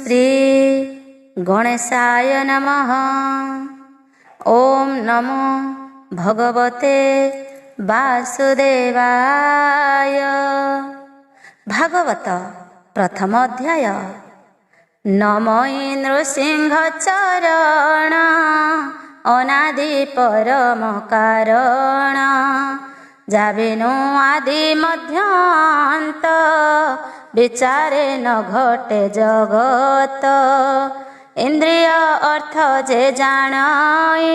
श्री गणेशाय नमः। ओम नमो भगवते वासुदेवाय। भागवत प्रथम अध्याय। नमो नृसिंह चरण अनादि परम कारण। जाबेनु आदि मध्यांत विचारे न घटे जगत। इंद्रिय अर्थ जे जानाई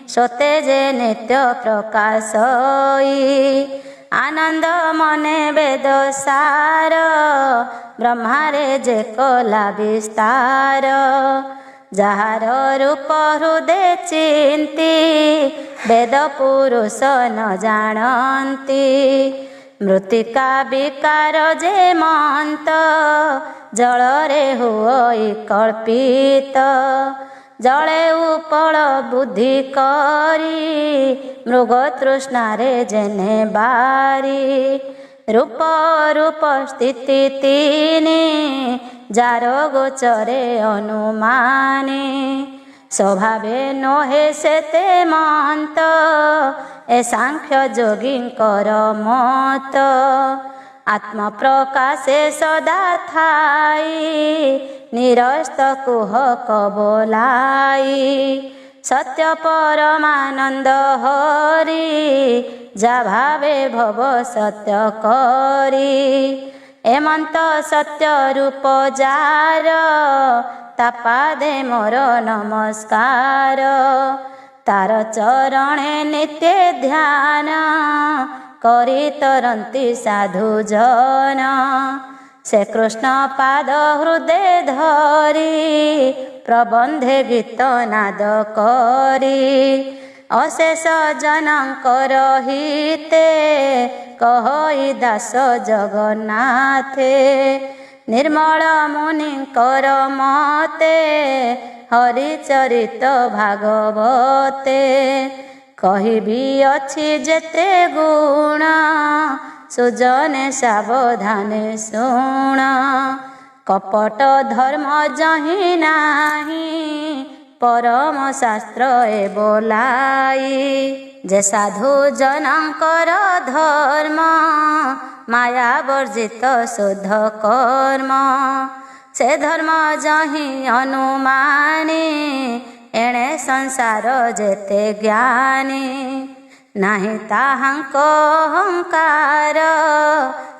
सोते जे नित्य प्रकाशई। आनंद मने वेद सार ब्रह्मारे जे कला विस्तार। जार रूप हृदय चिंती वेद पुरुष न जानती। मृत्तिका विकार जे मंत जलरे हुई कल्पित। जले उपल बुद्धि करी मृग तृष्णारे जेने बारी। रूप रूप स्थिति तीनी जार गोचरे अनुमानी। स्वभावे नोहे सेते मंत ए सांख्य योगींकर मत। आत्म प्रकाशे सदा थाई निरस्त कुहक बोलाई। सत्य परमानंद हरि जा भावे भव सत्य करी। एमंत सत्य रूप जार तापादे मोर नमस्कार। तार चरणे नित्य ध्यान करी तरंती साधु जन। से कृष्ण पाद हृदय धरी प्रबंधे गीत नाद करी। अशेष जनकर हिते कहई दास जगन्नाथे। निर्मल मुनिकर मते हरिचरित भागवते। कहिबी अछि जेते गुण सुजने सावधाने शुण। कपट धर्म जहि नाही परम शास्त्र ए बोलाई। जे साधु जनकर धर्म माया वर्जित शुद्ध कर्म। से धर्म जहि अनुमानी एणे संसार जेते ज्ञानी। नाही ताहांक अहंकार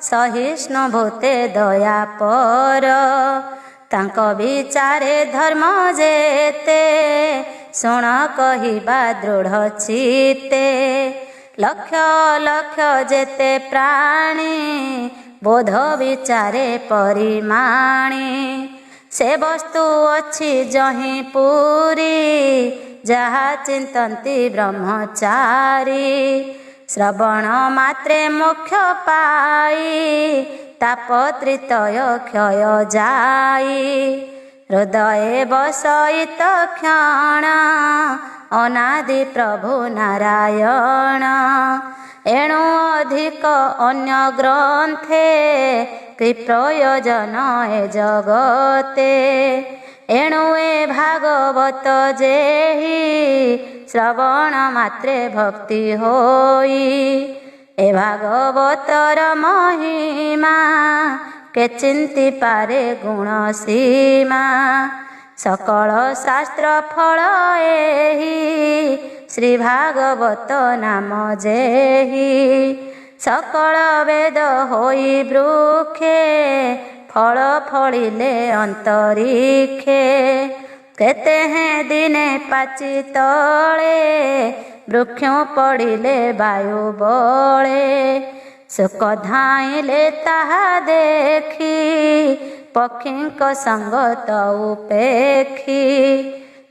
सहिष्णु भूते दया पर। तांक विचारे धर्म जेते शुण कहिबा दृढ़ चित्ते। लक्ष लक्ष जेते प्राणी बोध विचारे परिमाणी। से वस्तु अच्छी जहि पूरी जहा चिंतन्ति ब्रह्मचारी। श्रवण मात्रे मोक्ष पाई तापत्रितय क्षय जाई। हृदय बसयित क्षण अनादि प्रभु नारायण। एणु अधिक अन्य ग्रंथे कि प्रयोजन ए जगते। एणु ए भागवत जेहि श्रवण मात्रे भक्ति होई। ए भागवतर महिमा के चिंती पारे गुण सीमा। सकल शास्त्र फल एहि श्री भागवत नाम जेहि। सकल वेद होई वृक्षे फल फलिले अंतरिक्षे। केते हैं दिने पाची तले वृक्ष पड़िले वायु बले। सुख धाइले ताहा देखी पक्षीक संग उपेक्षी।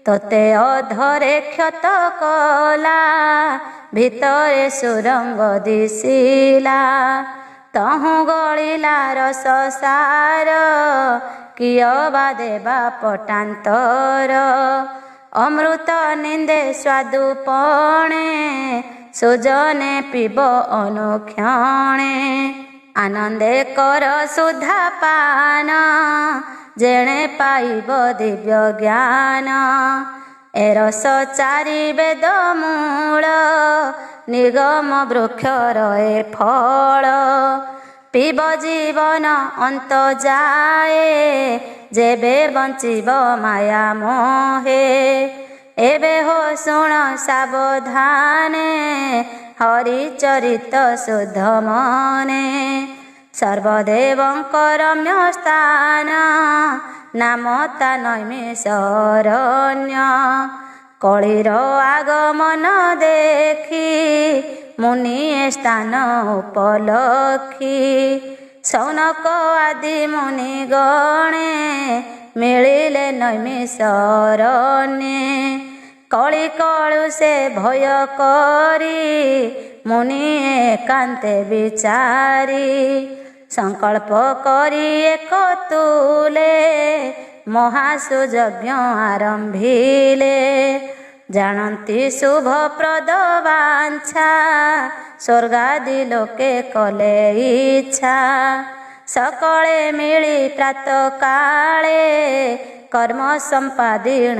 तोते अधरे क्षत कला भितरे सुरंग दिशिला। तहु गलिला रस सार किय बा देवा पटांतर। अमृत निंदे स्वादुपणे सुजने पीब अनुक्षणे। आनंदे कर सुधा पान जेणे पाइब दिव्य ज्ञान। ए रस चारि वेद मूल निगम वृक्षर ए फल। पीब जीवन अंत जाए जेबे बंचिब माया मोहे। एबे हो शुण सावधाने हरि चरित शुद्ध मने। सर्वदेवंक रम्य स्थान नाम ता नैमिषारण्य। कलिर आगमन देखी मुनि स्थान उपलक्षी। सौनक आदि मुनि गणे मिलिले नैमिषारण्ये। कଳି कलुषे भय करी मुनि एकान्ते विचारी। संकल्प करी एक तुले महासुयज्ञ आरंभिले। जानती शुभ प्रद वांछा स्वर्गादि लोके कले इच्छा। सकले मिली प्रात काले कर्म संपादिण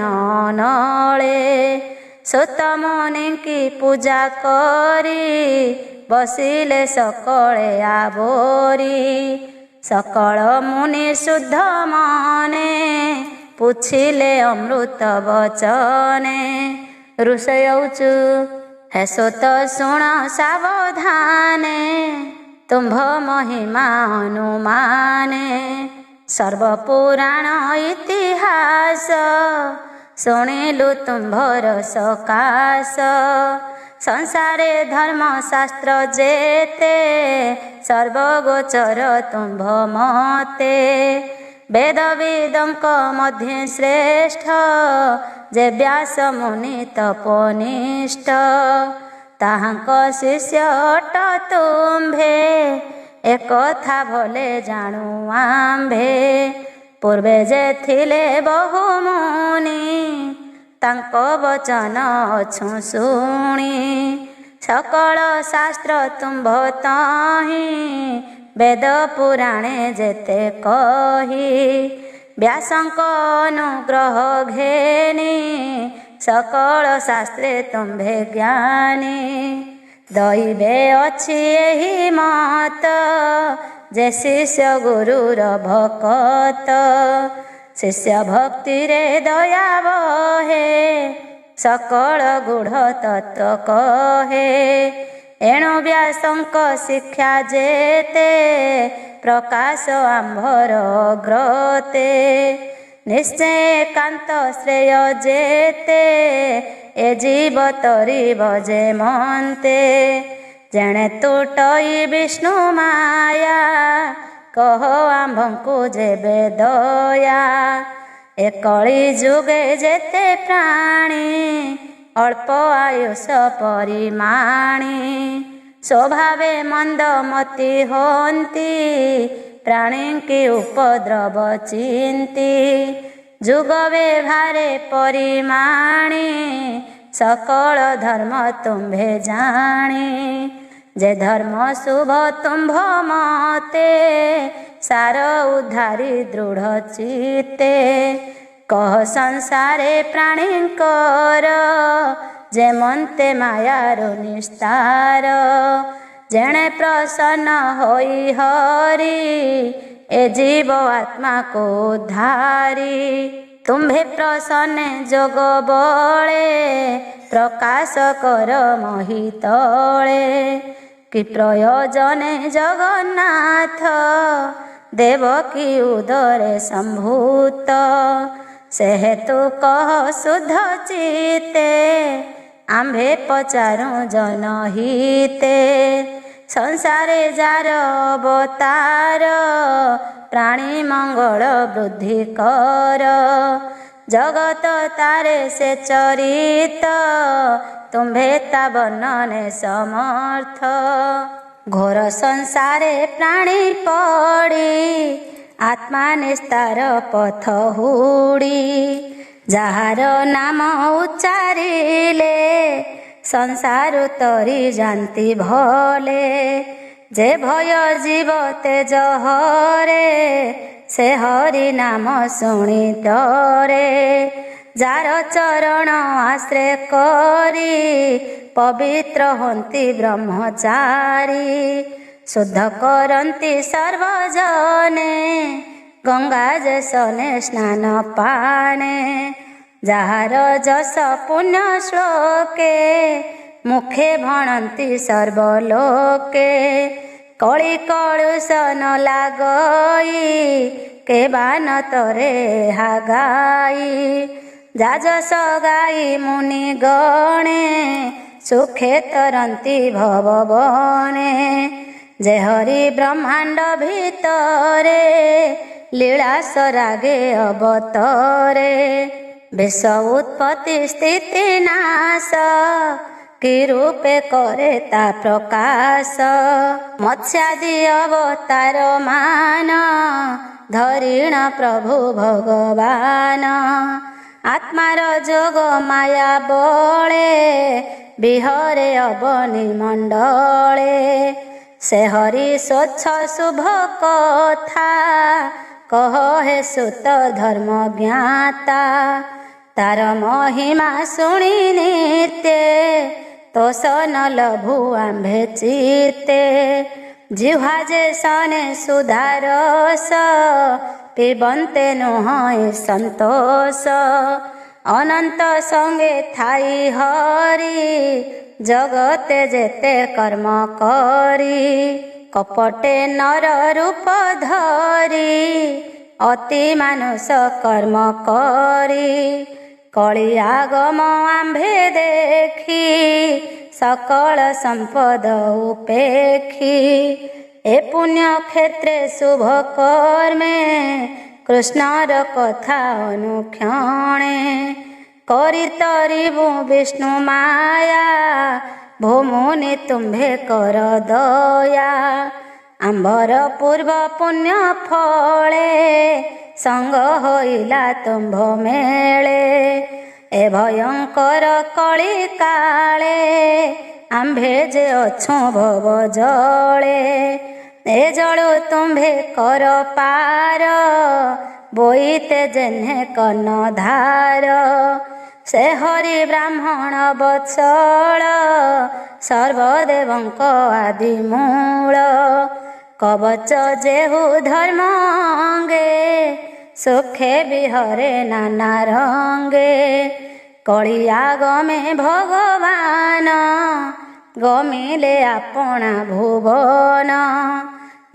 नले। सुत मुनि की पूजा करी बसिले सकले आवरी। सकल मुनि शुद्ध मने पूछिले अमृत वचने। ऋषयौचु हे सुत शुण सावधाने तुम्भ महिमा अनुमाने। सर्वपुराण इतिहास शुणिलु तुम्भर सकाश। संसारे धर्म शास्त्र जेते सर्वगोचर तुम्भ मते। वेद विदंक मध्य श्रेष्ठ जे व्यास मुनि तपोनिष्ठ। ताहांक शिष्य अट तुम्भे एकथा भले जाणु आम्भे। पूर्वे जे थिले बहु मुनि तांक वचन अछु शुणी। सकल शास्त्र तुम्भ तहि वेद पुराणे जेते कही। व्यासंक अनुग्रह घेनी सकल शास्त्रे तुम्भे ज्ञानी। दैवे अछि एहि मत जे शिष्य गुरुर भकत। शिष्य भक्ति रे दया बहे सकल गूढ़ तत्व कहे। एणु व्यासंक शिक्षा जेते प्रकाश आम्भर ग्रते। निश्चय एकांत श्रेय जेते ए जीव तरिब जे मन्ते। जेणे तुटई विष्णु माया कह आम्भंकु जेबे दया। ए कଳି जुगे जेते प्राणी अल्प आयुष परिमाणी। स्वभावे मंद मति होन्ति प्राणी की उपद्रव चिंती। जुग व्यवहारे परिमाणी सकल धर्म तुम्भे जाणी। जे धर्म शुभ तुम्भ मते सार उद्धारी दृढ़ चिते। कह संसारे प्राणींकर जे मन्ते मायारो निस्तार। जेणे प्रसन्न होई हरि ए जीव आत्मा को धारी। तुम्भे प्रसन्न जोग बळे प्रकाश कर महितळे। कि प्रयोजने जगन्नाथ देवकी उदरे संभूत। से हेतु कह शुद्ध चिते आम्भे पचारू जनहिते। संसारे जार अवतार प्राणी मंगल वृद्धि कर। जगत तारे से चरित तुम्भे ता वर्णने समर्थ। घोर संसारे प्राणी पड़ी आत्मा निस्तार पथ हुड़ी। जार नाम उच्चारिले संसार तरी जानती भले। जे भय जीव तेज हरे से हरि नाम शुणी डरे। जार चरण आश्रय करी पवित्र हंती ब्रह्मचारी। शुद्ध करंती सर्वजने गंगा जसने स्नान पाने। जार जस पुण्य श्लोके मुखे भणंती सर्वलोके। कଳି कलुष न लागई केबान तरे हागाई। जाजस गाई मुनि गणे सुखे तरंती भवबने। जे हरि ब्रह्मांड भितरे लीला सरागे अवतरे। विश्व उत्पत्ति स्थिति नाश कि रूपे करे ता प्रकाश। मत्स्यादि अवतार मान धरिण प्रभु भगवान। आत्मार जोग माया बळे बिहरे अवनि मंडले। से हरि स्वच्छ शुभ कथा कहे सुत धर्म ज्ञाता। तार महिमा शुणी नित्य तोष न लभु आंभे चित्ते। जिह्वा जे सने सुधारस पिबन्ते नुह संतोष। अनंत संगे थाई हरि जगते जेते कर्म करी। कपटे नर रूप धरी अति मानुष कर्म करी। कଳି आगम आंभे देखी सकल संपद उपेखी। ए पुण्य क्षेत्रे शुभ कर्मे कृष्णर कथा अनुक्षणे। करी तरिबु विष्णु माया भूमुनि तुम्भे कर दया। आंबर पूर्व पुण्य फले संग होइला तुम्भ मेले। ए भयंकर कଳି काले आंभे जे अछु भव जले। ए जलु तुम्भे कर पार बोईते जेन्हे कन धार। से हरि ब्राह्मण वत्सल सर्वदेवंक आदि मूल। कवच जेहु धर्मांगे सुखे बिहरे नाना रंगे। कଳି आगमे भगवान गमिले आपणा भुवन।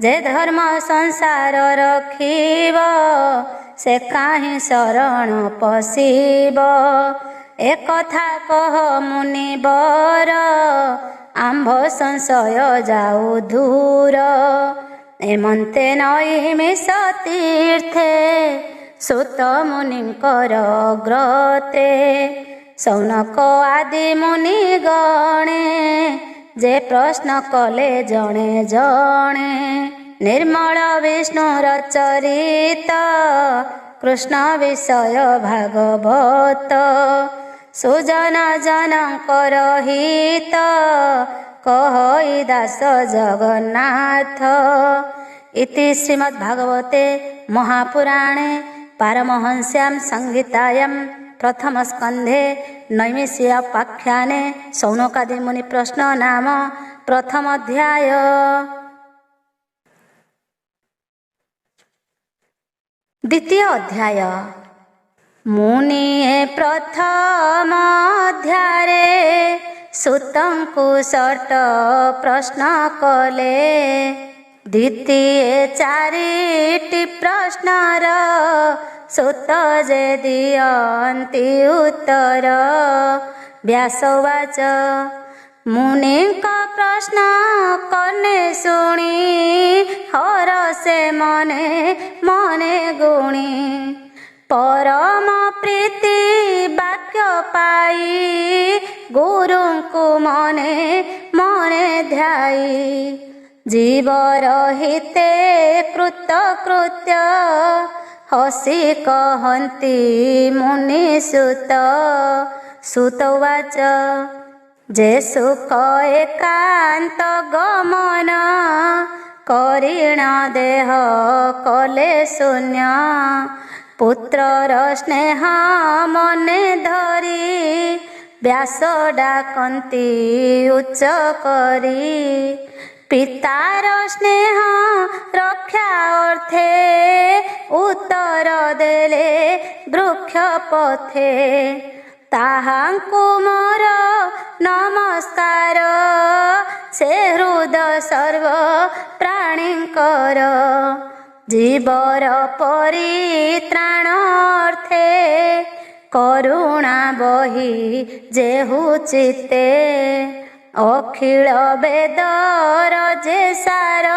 जे धर्म संसार रखिब से काहि शरण पशिब। एक कथा कह मुनिवर आंभ संशय जाऊ दूर। एमंते नैमिष तीर्थे सुत मुनिंकर ग्रते। सौनक आदि मुनि गणे जे प्रश्न कले जणे जणे। निर्मल विष्णुर चरित कृष्ण विषय भागवत। सुजन जनकर हित कहई दास जगन्नाथ। इति श्रीमद्भागवते महापुराणे पारमहंस्यां संहितायां प्रथम स्कंधे नैमिषीयोपाख्याने शौनकादि मुनि प्रश्न नाम प्रथम अध्याय। द्वितीय अध्याय। मुनिए प्रथम अध्याये सुतंकु षट प्रश्न कले। द्वितीय चारिटी प्रश्नर सुत जे दियन्ति उत्तर। व्यासवाच मुनिंक प्रश्न कने शुणी हरसे मने मने गुणी। परम प्रीति वाक्य पाई गुरुंकु मने मने ध्याई। जीवर हिते कृतकृत्य हसी कहन्ति मुनि सुत। सुतवाच जे सुख एकांत गमन କରିଣ ଦେହ କଲେ ଶୂନ୍ୟ। ପୁତ୍ରର ସ୍ନେହ ମନେ ଧରି ବ୍ୟାସ ଡାକନ୍ତି ଉଚ୍ଚ କରି। ପିତାର ସ୍ନେହ ରକ୍ଷା ଅର୍ଥେ ଉତ୍ତର ଦେଲେ ବୃକ୍ଷ ପଥେ। ତାହାଙ୍କୁ ମୋର ନମସ୍କାର ସେ ହୃଦ ସର୍ବ ପ୍ରାଣୀଙ୍କର। ଜୀବର ପରିତ୍ରାଣ ଅର୍ଥେ କରୁଣା ବହି ଯେହୁ ଚିତ୍ତେ। ଅଖିଳ ବେଦର ଯେ ସାର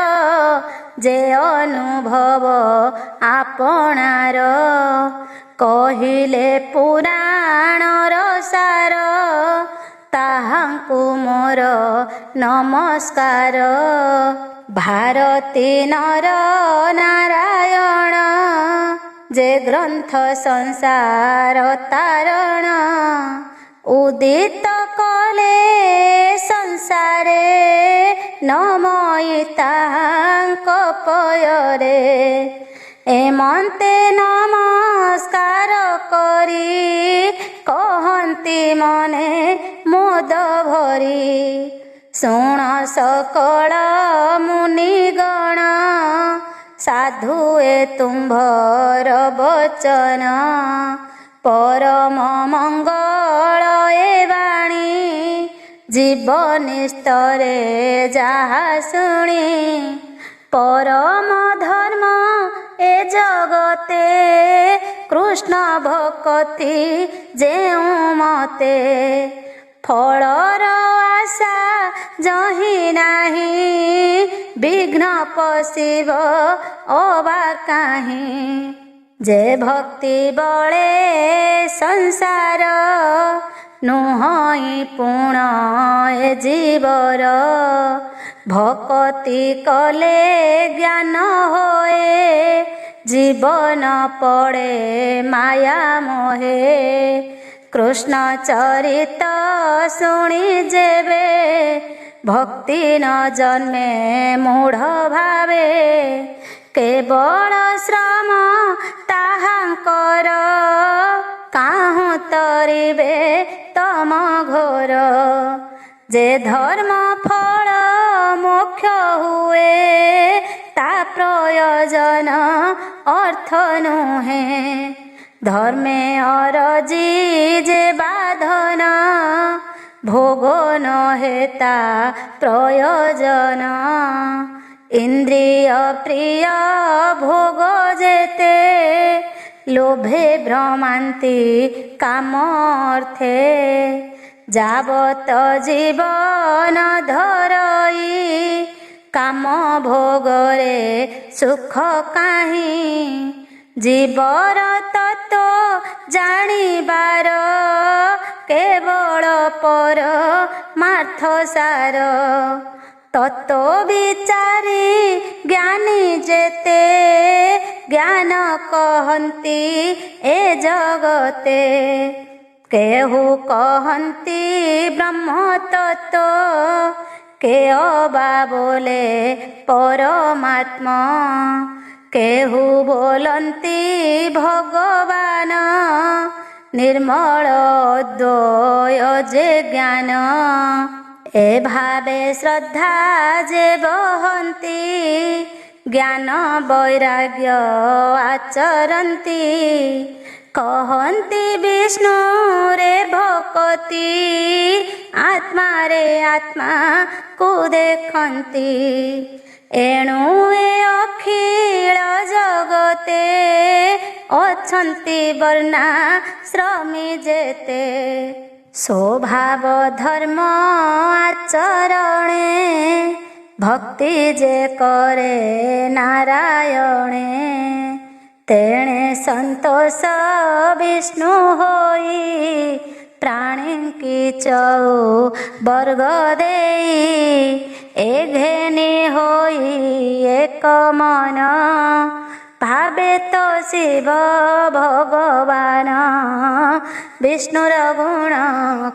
ଯେ ଅନୁଭବ ଆପଣାର। କହିଲେ ପୁରାଣର ସାର ତାହାଙ୍କୁ ମୋର ନମସ୍କାର। ଭାରତୀ ନର ନାରାୟଣ ଯେ ଗ୍ରନ୍ଥ ସଂସାର ତାରଣ। ଉଦିତ କଲେ ସଂସାରେ ନମଇ ତାହାଙ୍କ ପୟରେ। ଏମନ୍ତେ ନମସ୍କାର କରି କହନ୍ତି ମନେ ମୋଦ ଭରି। ଶୁଣ ସକଳ ମୁନିଗଣ ସାଧୁ ଏ ତୁମ୍ଭର ବଚନ। ପରମ ମଙ୍ଗଳ ଏ ବାଣୀ ଜୀବନିସ୍ତରେ ଯାହା ଶୁଣି। ପରମ ଧର୍ମ ଏ ଜଗତେ କୃଷ୍ଣ ଭକତି ଯେଉଁ ମତେ। ଫଳର ଆଶା ଯହିଁ ନାହିଁ ବିଘ୍ନ ପଶିବ ଅବା କାହିଁ। ଯେ ଭକ୍ତି ବଳେ ସଂସାର ନୁହଁ ପୁଣ ଏ ଜୀବର। ଭକତି କଲେ ଜ୍ଞାନ ହୋଏ ଜୀବନ ପଡ଼େ ମାୟା ମୋହେ। କୃଷ୍ଣ ଚରିତ ଶୁଣି ଯେବେ ଭକ୍ତି ନ ଜନ୍ମେ ମୂଢ଼ ଭାବେ। କେବଳ ଶ୍ରମ ତାହାଙ୍କର କାହୁଁ ତରିବେ ତମ ଘୋର। ଯେ ଧର୍ମ ଫଳ ମୋକ୍ଷ ହୁଏ ତା ପ୍ରୟୋଜନ ଅର୍ଥ ନୁହେଁ। ଧର୍ମେ ଅରଜି ଯେ ବାଧନ ଭୋଗ ନ ହେତା ପ୍ରୟୋଜନ। ଇନ୍ଦ୍ରିୟ ପ୍ରିୟ ଭୋଗ ଯେତେ ଲୋଭେ ଭ୍ରମାନ୍ତି କାମ ଅର୍ଥେ। ଯାବତ ଜୀବନ ଧରଇ କାମ ଭୋଗରେ ସୁଖ କାହିଁ। ଜୀବର ତତ୍ତ୍ୱ ଜାଣିବାର କେବଳ ପରମାର୍ଥ ସାର। ତତ୍ତ୍ୱ ବିଚାରି ଜ୍ଞାନୀ ଯେତେ ଜ୍ଞାନ କହନ୍ତି ଏ ଜଗତେ। କେହୁ କହନ୍ତି ବ୍ରହ୍ମ ତତ୍ତ୍ୱ କେ ଅବା ବୋଲେ ପରମାତ୍ମା। କେହୁ ବୋଲନ୍ତି ଭଗବାନ ନିର୍ମଳ ଅଦ୍ୱୟ ଯେ ଜ୍ଞାନ। ଏ ଭାବେ ଶ୍ରଦ୍ଧା ଯେ ବହନ୍ତି ଜ୍ଞାନ ବୈରାଗ୍ୟ ଆଚରନ୍ତି। କହନ୍ତି ବିଷ୍ଣୁରେ ଭକତି ଆତ୍ମାରେ ଆତ୍ମାକୁ ଦେଖନ୍ତି। ଏଣୁ ଏ ଅଖିଳ ଜଗତେ ଅଛନ୍ତି ବର୍ଣ୍ଣାଶ୍ରମୀ ଯେତେ। ସ୍ୱଭାବ ଧର୍ମ ଆଚରଣେ ଭକ୍ତି ଯେ କରେ ନାରାୟଣେ। ତେଣେ ସନ୍ତୋଷ ବିଷ୍ଣୁ ହୋଇ ପ୍ରାଣୀଙ୍କି ଚଉ ବର୍ଗ ଦେଇ। ଏ ଘେନି ହୋଇ ଏକ ମନ ଭାବେ ତ ଶିବ ଭଗବାନ। ବିଷ୍ଣୁର ଗୁଣ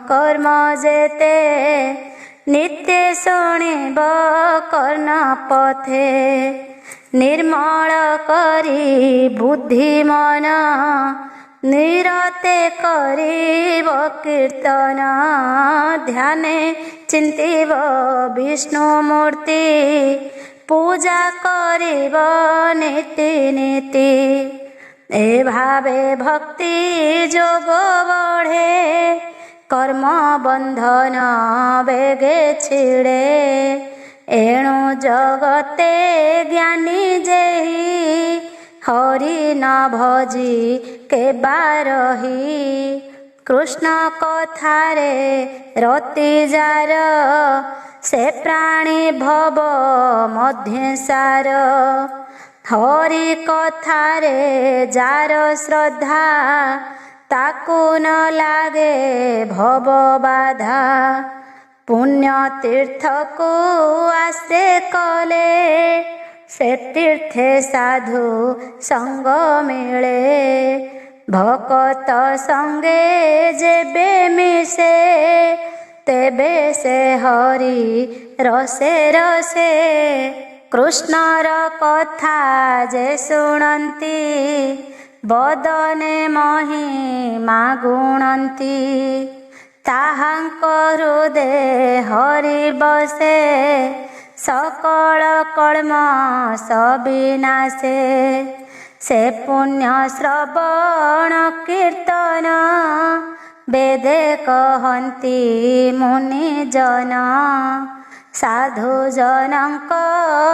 କର୍ମ ଯେତେ ନିତ୍ୟ ଶୁଣିବ କର୍ଣ୍ଣ ପଥେ ନିର୍ମଳ କରି ବୁଦ୍ଧି ମନ ନିରତେ କରିବ କୀର୍ତ୍ତନ ଧ୍ୟାନେ ଚିନ୍ତିବ ବିଷ୍ଣୁ ମୂର୍ତ୍ତି ପୂଜା କରିବ ନୀତି ନୀତି ଏ ଭାବେ ଭକ୍ତି ଯୋଗ ବଢ଼େ କର୍ମ ବନ୍ଧନ ବେଗେ ଛିଡ଼େ ଏଣୁ ଜଗତେ ଜ୍ଞାନୀ ଯେହି ହରି ନ ଭଜି କେବା ରହି କୃଷ୍ଣ କଥାରେ ରତି ଯାର ସେ ପ୍ରାଣୀ ଭବ ମଧ୍ୟସାର ହରି କଥାରେ ଯାର ଶ୍ରଦ୍ଧା ତାକୁ ନ ଲାଗେ ଭବ ବାଧା ପୁଣ୍ୟ ତୀର୍ଥକୁ ଆସେ କଲେ ସେ ତୀର୍ଥେ ସାଧୁ ସଙ୍ଗ ମିଳେ ଭକତ ସଙ୍ଗେ ଯେବେ ମିଶେ ତେବେ ସେ ହରି ରସେ ରସେ କୃଷ୍ଣର କଥା ଯେ ଶୁଣନ୍ତି ବଦନେ ମହିମା ଗୁଣନ୍ତି ତାହାଙ୍କ ହୃଦେ ହରି ବସେ सकल कर्म सविनाशे से पुण्य श्रवण कीर्तन वेदे कहन्ति मुनिजन साधु जनक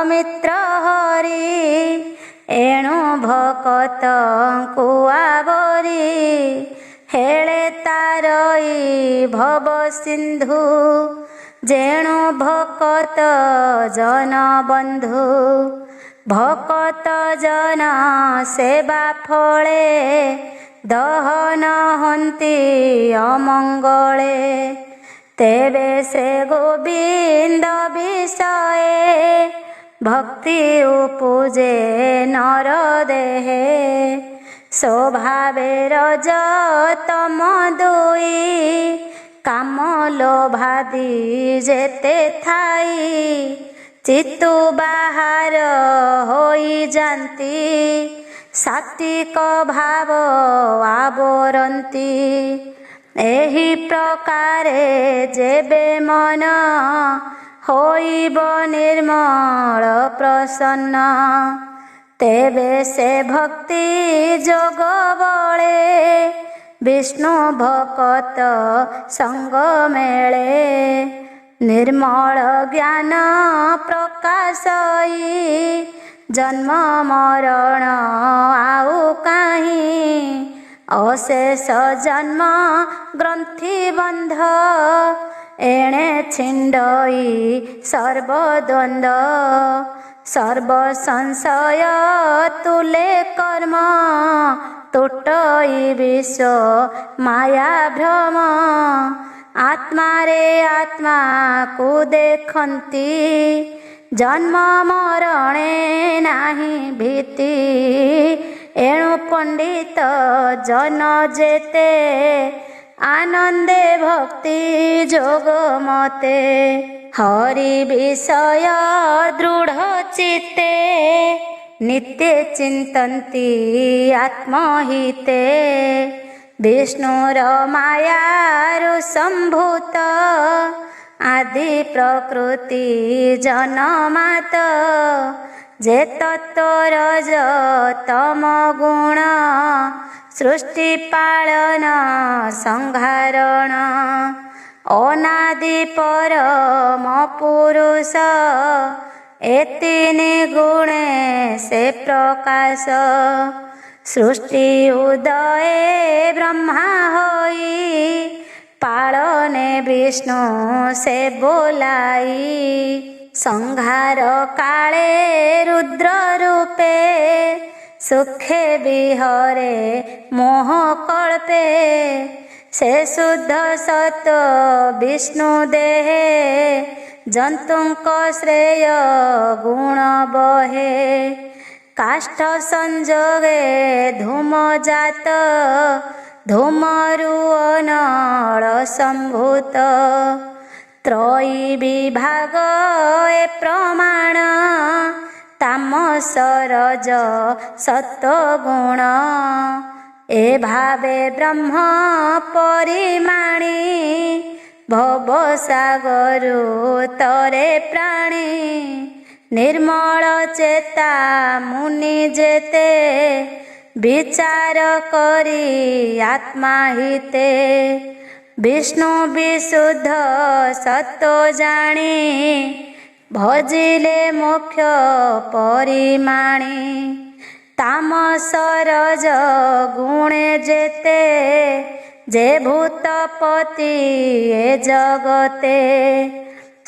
मित्र हरि एणु भकत कुआवरी हेले तारई भव सिंधु जेणु भकत जन बंधु भकत जन सेवा फले दहन हन्ति अमंगले तेबे से गोविंद विषये भक्ति उपजे नर देहे स्वभावे रज तम दुई काम लोभादि जेते थाई चित्तु बाहर होई जाती सात्विक भाव आवरती एही प्रकारे जेबे मन होइब निर्मल प्रसन्न तेबे से भक्ति जोग बळे विष्णु भकत संग मेले निर्मल ज्ञान प्रकाशई जन्म मरण आउ काहीं अशेष जन्म ग्रंथि बंध एणे छिंडई सर्वद्वंद्व सर्व संशय तुले कर्म तुटई विश्व माया भ्रम आत्मा रे आत्मा को देखंती जन्म मरणे नाही भीति एणु पंडित जन जेते आनंदे भक्ति जोग मते हरि विषय दृढ़ चित्ते नित्य चिंतन्ति आत्महिते विष्णुर मायारु संभूत आदि प्रकृति जनमात जे तत्वरज तम गुण सृष्टि पालन संहारण अनादि परम पुरुष एतिनि गुणे से प्रकाश सृष्टि उदये ब्रह्मा होई पालने विष्णु से बोलाई संहार काले रुद्र रूपे सुखे विहरे मोह कल्पे से शुद्ध सत विष्णु देहे जंतुंक श्रेय गुण बहे काष्ठ संजोगे धूम जात धूमरु अनल संभूत ତ୍ରୟୀ ବିଭାଗ ଏ ପ୍ରମାଣ ତାମସ ରଜ ସତ୍ୱଗୁଣ ଏ ଭାବେ ବ୍ରହ୍ମ ପରିମାଣି ଭବସାଗରୁ ତରେ ପ୍ରାଣୀ ନିର୍ମଳ ଚେତା ମୁନି ଯେତେ ବିଚାର କରି ଆତ୍ମା ହିତେ ବିଷ୍ଣୁ ବିଶୁଦ୍ଧ ସତ୍ୱ ଜାଣି ଭଜିଲେ ମୋକ୍ଷ ପରିମାଣି ତାମସ ରଜ ଗୁଣେ ଯେତେ ଯେ ଭୂତପତି ଏ ଜଗତେ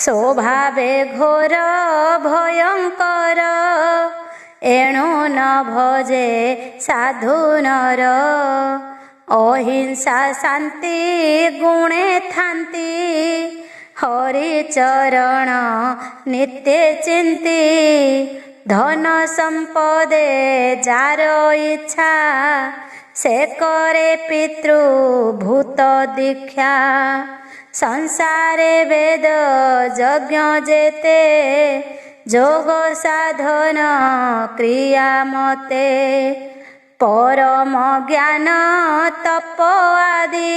ସ୍ୱଭାବେ ଘୋର ଭୟଙ୍କର ଏଣୁ ନ ଭଜେ ସାଧୁ ନର ଅହିଂସା ଶାନ୍ତି ଗୁଣେ ଥାନ୍ତି ହରିଚରଣ ନିତ୍ୟ ଚିନ୍ତି ଧନ ସମ୍ପଦେ ଯାର ଇଚ୍ଛା ସେ କରେ ପିତୃଭୂତ ଦୀକ୍ଷା ସଂସାରେ ବେଦ ଯଜ୍ଞ ଯେତେ ଯୋଗ ସାଧନ କ୍ରିୟା ମତେ ପରମ ଜ୍ଞାନ ତପ ଆଦି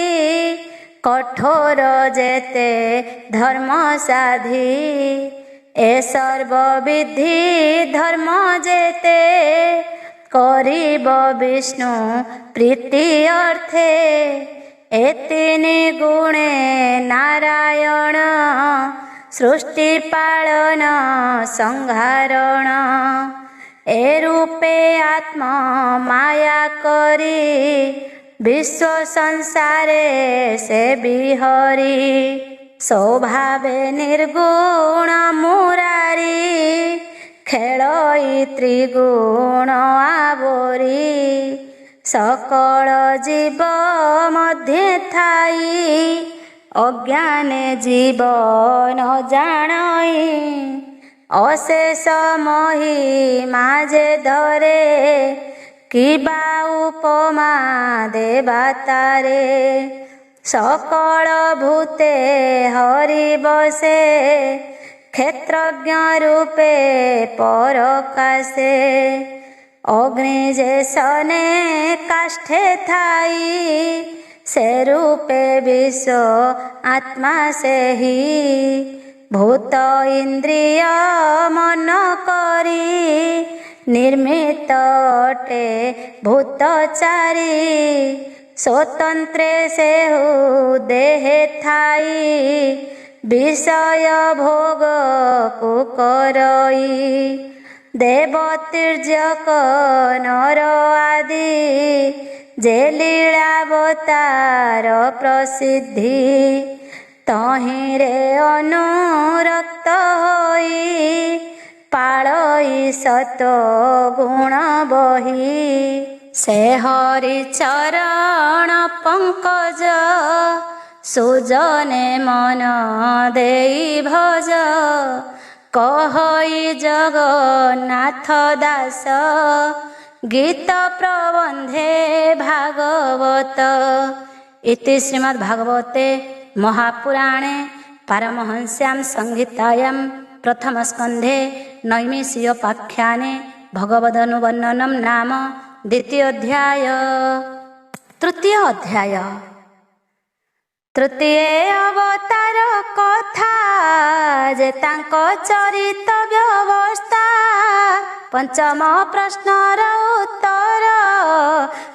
କଠୋର ଯେତେ ଧର୍ମ ସାଧି ଏ ସର୍ବବିଧି ଧର୍ମ ଯେତେ କରିବ ବିଷ୍ଣୁ ପ୍ରୀତି ଅର୍ଥେ ଏ ତିନି ଗୁଣେ ନାରାୟଣ ସୃଷ୍ଟି ପାଳନ ସଂହାରଣ ଏ ରୂପେ ଆତ୍ମ ମାୟା କରି ବିଶ୍ୱ ସଂସାରେ ସେ ବିହରି ସ୍ୱଭାବେ ନିର୍ଗୁଣ ମୁରାରି ଖେଳଇ ତ୍ରିଗୁଣ ଆବୋରି ସକଳ ଜୀବ ମଧ୍ୟେ ଥାଇ ଅଜ୍ଞାନେ ଜୀବ ନ ଜାଣଇ ଅଶେଷ ମହିମା ଯେ ଧରେ କିବା ଉପମା ଦେବା ତାରେ ସକଳ ଭୂତେ ହରି ବସେ କ୍ଷେତ୍ରଜ୍ଞ ରୂପେ ପରକାଶେ ଅଗ୍ନି ଯେ ସନେ କାଷ୍ଠେ ଥାଇ ସେ ରୂପେ ବିଶ୍ୱ ଆତ୍ମା ସେହି ଭୂତ ଇନ୍ଦ୍ରିୟ ମନ କରି ନିର୍ମିତ ଅଟେ ଭୂତ ଚାରି ସ୍ୱତନ୍ତ୍ରେ ସେହୁ ଦେହେ ଥାଇ ବିଷୟ ଭୋଗକୁ କରଇ ଦେବ ତୀର୍ଯ୍ୟକ ନର ଆଦି ଯେ ଲୀଳାବତାର ପ୍ରସିଦ୍ଧି ତହିଁରେ ଅନୁରକ୍ତ ହୋଇ ପାଳଇ ସତ୍ୱ ଗୁଣ ବହି ସେ ହରି ଚରଣ ପଙ୍କଜ ସୁଜନେ ମନ ଦେଇ ଭଜ କହଇ ଜଗନ୍ନାଥ ଦାସ ଗୀତ ପ୍ରବନ୍ଧେ ଭାଗବତ। ଇତି ଶ୍ରୀମଦ୍ଭାଗବତେ महापुराणे पारमहंस्यां संहितायां प्रथमस्कन्धे नैमिषीयोपाख्याने भगवदनुवर्णनं नाम द्वितीयोऽध्याय। तृतीय अध्याय तृतीय अवतार कथा जे तांको चरित व्यवस्था पंचम प्रश्नर उत्तर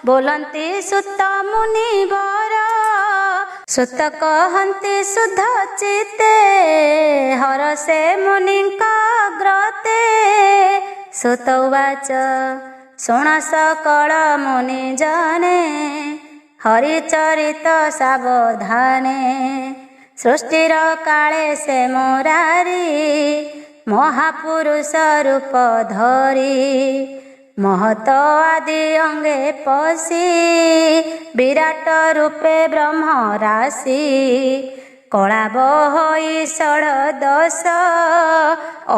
बोलंती सुत मुनिवर सुत कहन्ति शुद्ध चित्ते हरसे मुनिंक ग्रते सुत उवाच शुण सकल मुनि जने हरिचरित सावधाने सृष्टिर काले से मुरारी महापुरुष रूप धरी महत आदि अंगे पशी विराट रूपे ब्रह्म राशि कला बहई षड़ दश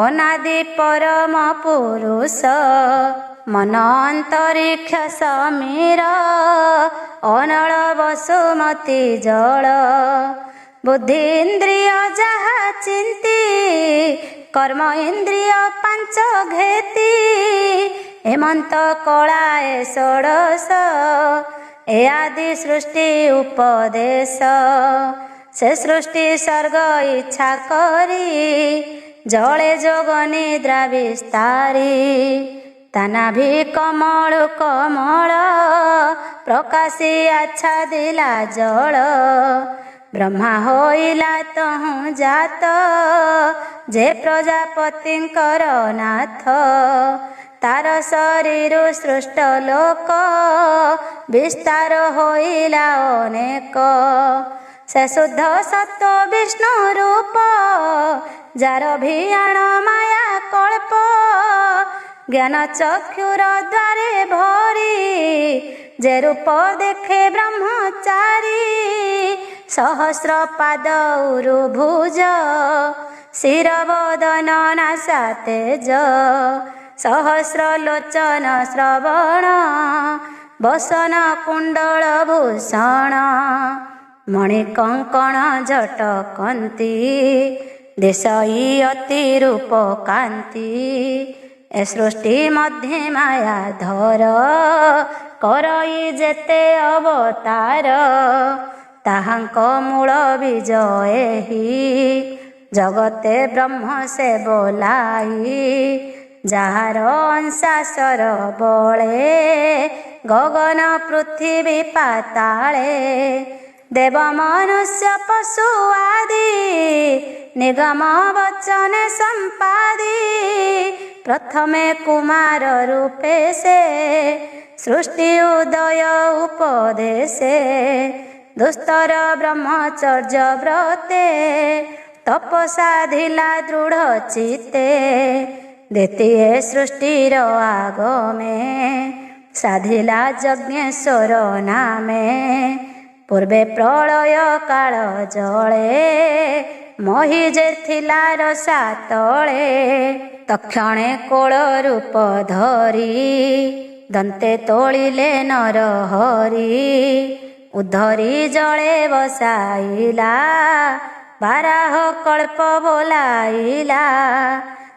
अनादि परम पुरुष मन अंतरिक्ष समीर अनल वसुमती जल बुद्धि इंद्रिय जहा चिंती कर्म इंद्रिय पांच घेती हेमंत कलाए षोडश ए आदि सृष्टि उपदेश से सृष्टि सर्ग इच्छा करी जले जोग निद्रा विस्तारी ताना भी कमल कमल प्रकाशी आच्छादिला जल ब्रह्मा होइला तहु जात जे प्रजापतिंकर नाथ तार शरीर सृष्ट लोक विस्तार होइला अनेक से शुद्ध सत्व विष्णु रूप जार भियाण माया कल्प ज्ञान चक्षुर द्वारे भरी जे रूप देखे ब्रह्मचारी सहस्र पाद उरुभुज शिर वदन नासा तेज सहस्र लोचन श्रवण बसन कुंडल भूषण मणिकंकण झटकंती देशई अति रूप कांति ए सृष्टि मध्य माया धर करई जेते अवतार ताहांक मूल विजयही जगते ब्रह्म से बोलाई जार अंशासर बळे गगन पृथ्वी पाताळे देव मनुष्य पशु आदि निगम वचन संपादी प्रथमे कुमार रूपे से सृष्टि उदय उपदेशे दुस्तर ब्रह्मचर्य व्रते तपसाधिला दृढ़ चित्ते द्वितीय सृष्टिर आगमे साधिला यज्ञेश्वर नामे पूर्वे प्रलय काल जले मही जे थिला रसा तले तक्षणे कोल रूप धरी दंते तोलिले नर हरि उद्धरी जले बसाइला बाराह कल्प बोलाइला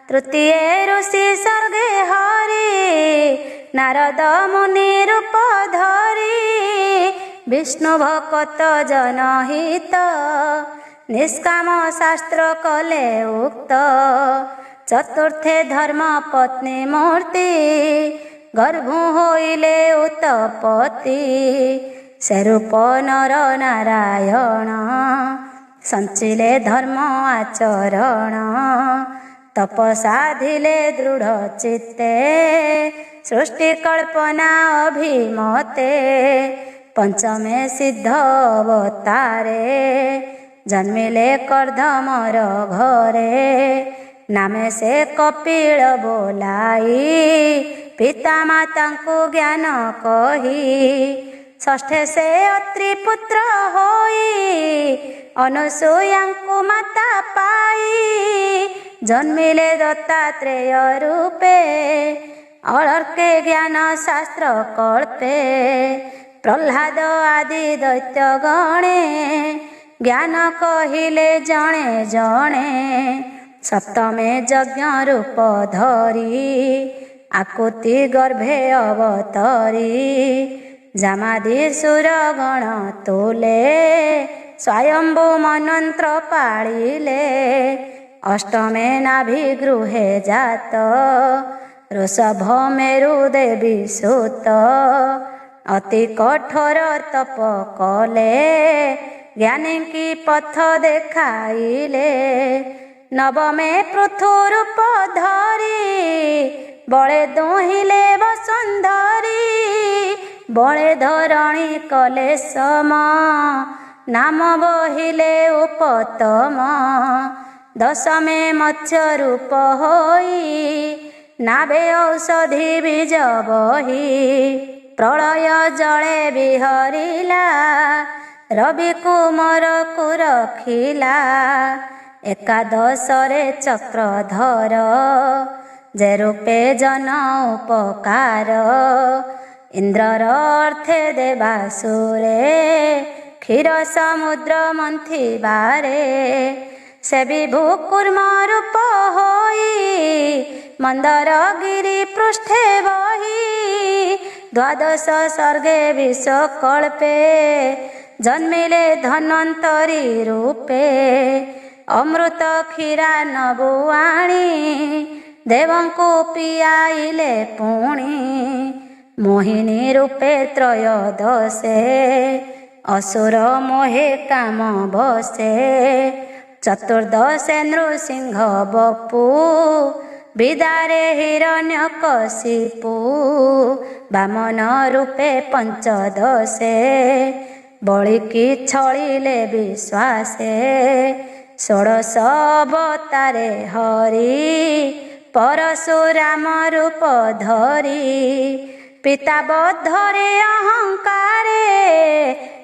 तृतीय ऋषि सर्गे हरि नारद मुनि रूप धरी विष्णु भक्त जनहित निष्काम शास्त्र कले उक्त चतुर्थे धर्म पत्नी मूर्ति गर्भु होइले उत्पत्ति से रूप नर नारायण संचिले धर्म आचरण तपसाधिले दृढ़ चित्ते सृष्टि कल्पना अभिमते पंचमे सिद्ध अवतारे जन्मिले कर्दमर घरे नामे से कपिल बोलाई पिता माता को ज्ञान कही षष्ठे से अत्रि पुत्र होई अनुसूया को माता पाई जन्मिले दत्तात्रेय रूपे अलर्के ज्ञान शास्त्र कल्पे प्रह्लाद आदि दैत्य गणे ज्ञान कहिले जणे जणे सप्तमे यज्ञ रूप धरी आकुति गर्भे अवतरी जामादि सुर गण तोले स्वयंभू मनंत्र पालिले अष्टमे नाभि गृहे जात ऋषभ मेरु देवी सुत अति कठोर तप कले ज्ञानी की पथ देखाइले नवमे पृथु रूप धरी बळे दोहिले वसुंधरी बळे धरणी कले सम नाम बहिले उपतम दशमे मत्स्य रूप होई नाभे औषधि बीज बही प्रलय जले विहरिला रवि कुमर को रखिला एकादशरे चक्रधर जे रूपे जन उपकार इंद्रर अर्थे देवासुरे क्षीर समुद्र मंथिबारे से विभु कूर्म रूप होई मंदर गिरी पृष्ठे बही द्वादश सर्गे विश्वकल्पे जन्मिले धन्वन्तरी रूपे अमृत क्षीरा नबुआणी देवंकु पियाइले पुणी मोहिनी रूपे त्रयोदशे असुर मोहे काम बसे चतुर्दशे नृसिंह बपू विदारे हिरण्यकशिपु वामन रूपे पंचदशे बलिकी छलिले विश्वासे षोडश अवतारे हरि परशुराम रूप धरी पिता बद्धरे अहंकारे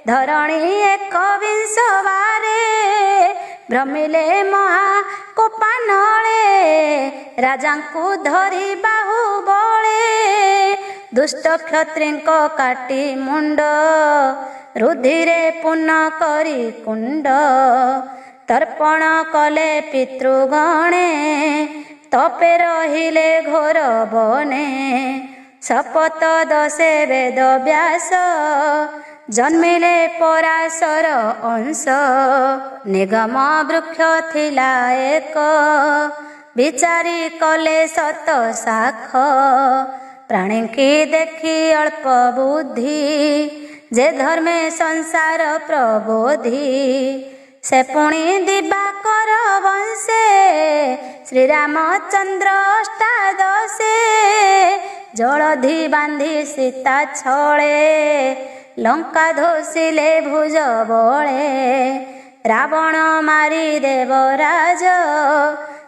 धरणी एकविंश बारे भ्रमिले महाकोपानले राजांकु धरी बाहुबले दुष्ट क्षत्रिंक काटी मुंड रुधिरे पुण्य करी कुंड तर्पण कले पितृगणे तपे रहिले घोर बने शपथ दशे वेद व्यास जन्मिले पराशर अंश निगम वृक्ष थिला एक विचारी कले सत शाख प्राणी की देखी अल्प बुद्धि जे धर्मे संसार प्रबोधि से पुणी दिवाकर वंशे श्रीरामचंद्र अष्टादशे जलधि बांधी सीता छळे लंका धोसिले भुज बळे रावण मारी देवराज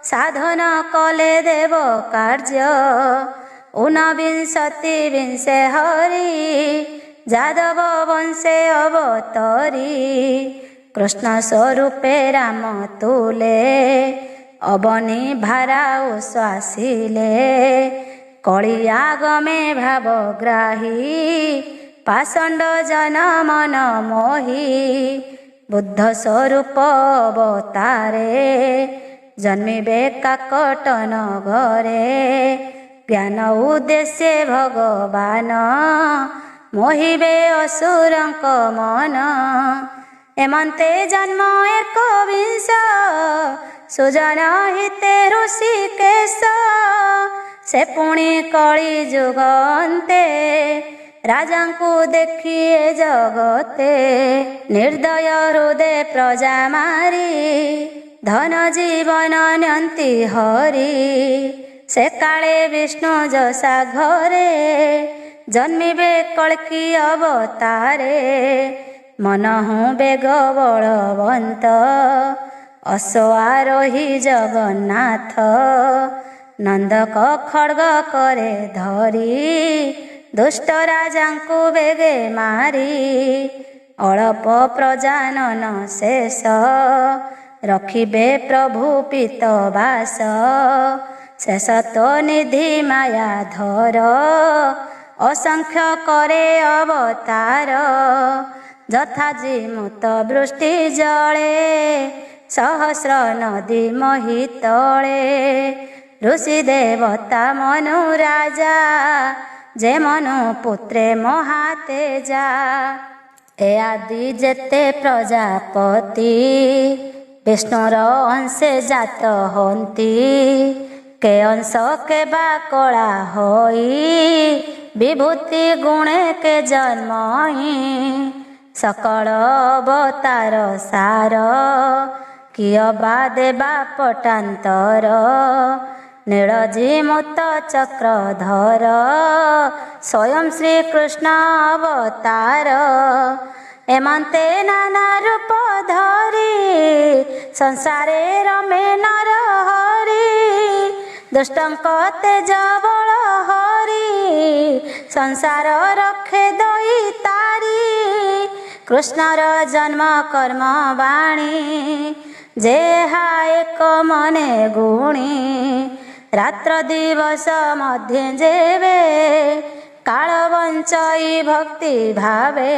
साधन कले देव कार्य ऊनविंशति विंशे हरि जादव वंशे अवतरी कृष्ण स्वरूपे राम तुले अबनी भाराउ श्वासिले कलियागमे भावग्राही पाषंड जन मन मोही बुद्ध स्वरूप अवतारे जन्मिबे काकट नगरे ज्ञान उद्देश्य भगवान मोहिबे असुरंक मन एमंते जन्म एकविंश सुजन हिते ऋषिकेश से पुणी कली जुगन्ते राजांकु देखिए जगते निर्दय हृदय प्रजा मारी धन जीवन न्यंती हरि से काले विष्णु जसा घरे जन्मिबे कल्की अवतारे मन हूँ बेग बलवंत अश्वारोही जगन्नाथ नंदक खड्ग करे धरी दुष्ट राजांकु बेगे मारी अल्प प्रजानन शेष रखिबे प्रभु पीतवास शेष तो निधि मायाधर असंख्य करे अवतार यथा जीमुत वृष्टि जले सहस्र नदी मही तले ऋषि देवता मनु राजा जे मनु पुत्रे महातेजा ए आदि जेते प्रजापति विष्णुर अंशे जात हंती के अंश के बा कला होई विभूति गुणे के जन्मई सकल अवतार सार किय बा देवा पटांतर नीलजी मुत चक्रधर स्वयं श्री कृष्ण अवतार एमंते नाना रूप धरी संसारे रमे नर हरि दुष्टंक तेज बल हरि संसार रखे दई तारी कृष्णर जन्म कर्म वाणी जे एक मने गुणी रात्र दिवस मध्य जेवे काल वंचई भक्ति भावे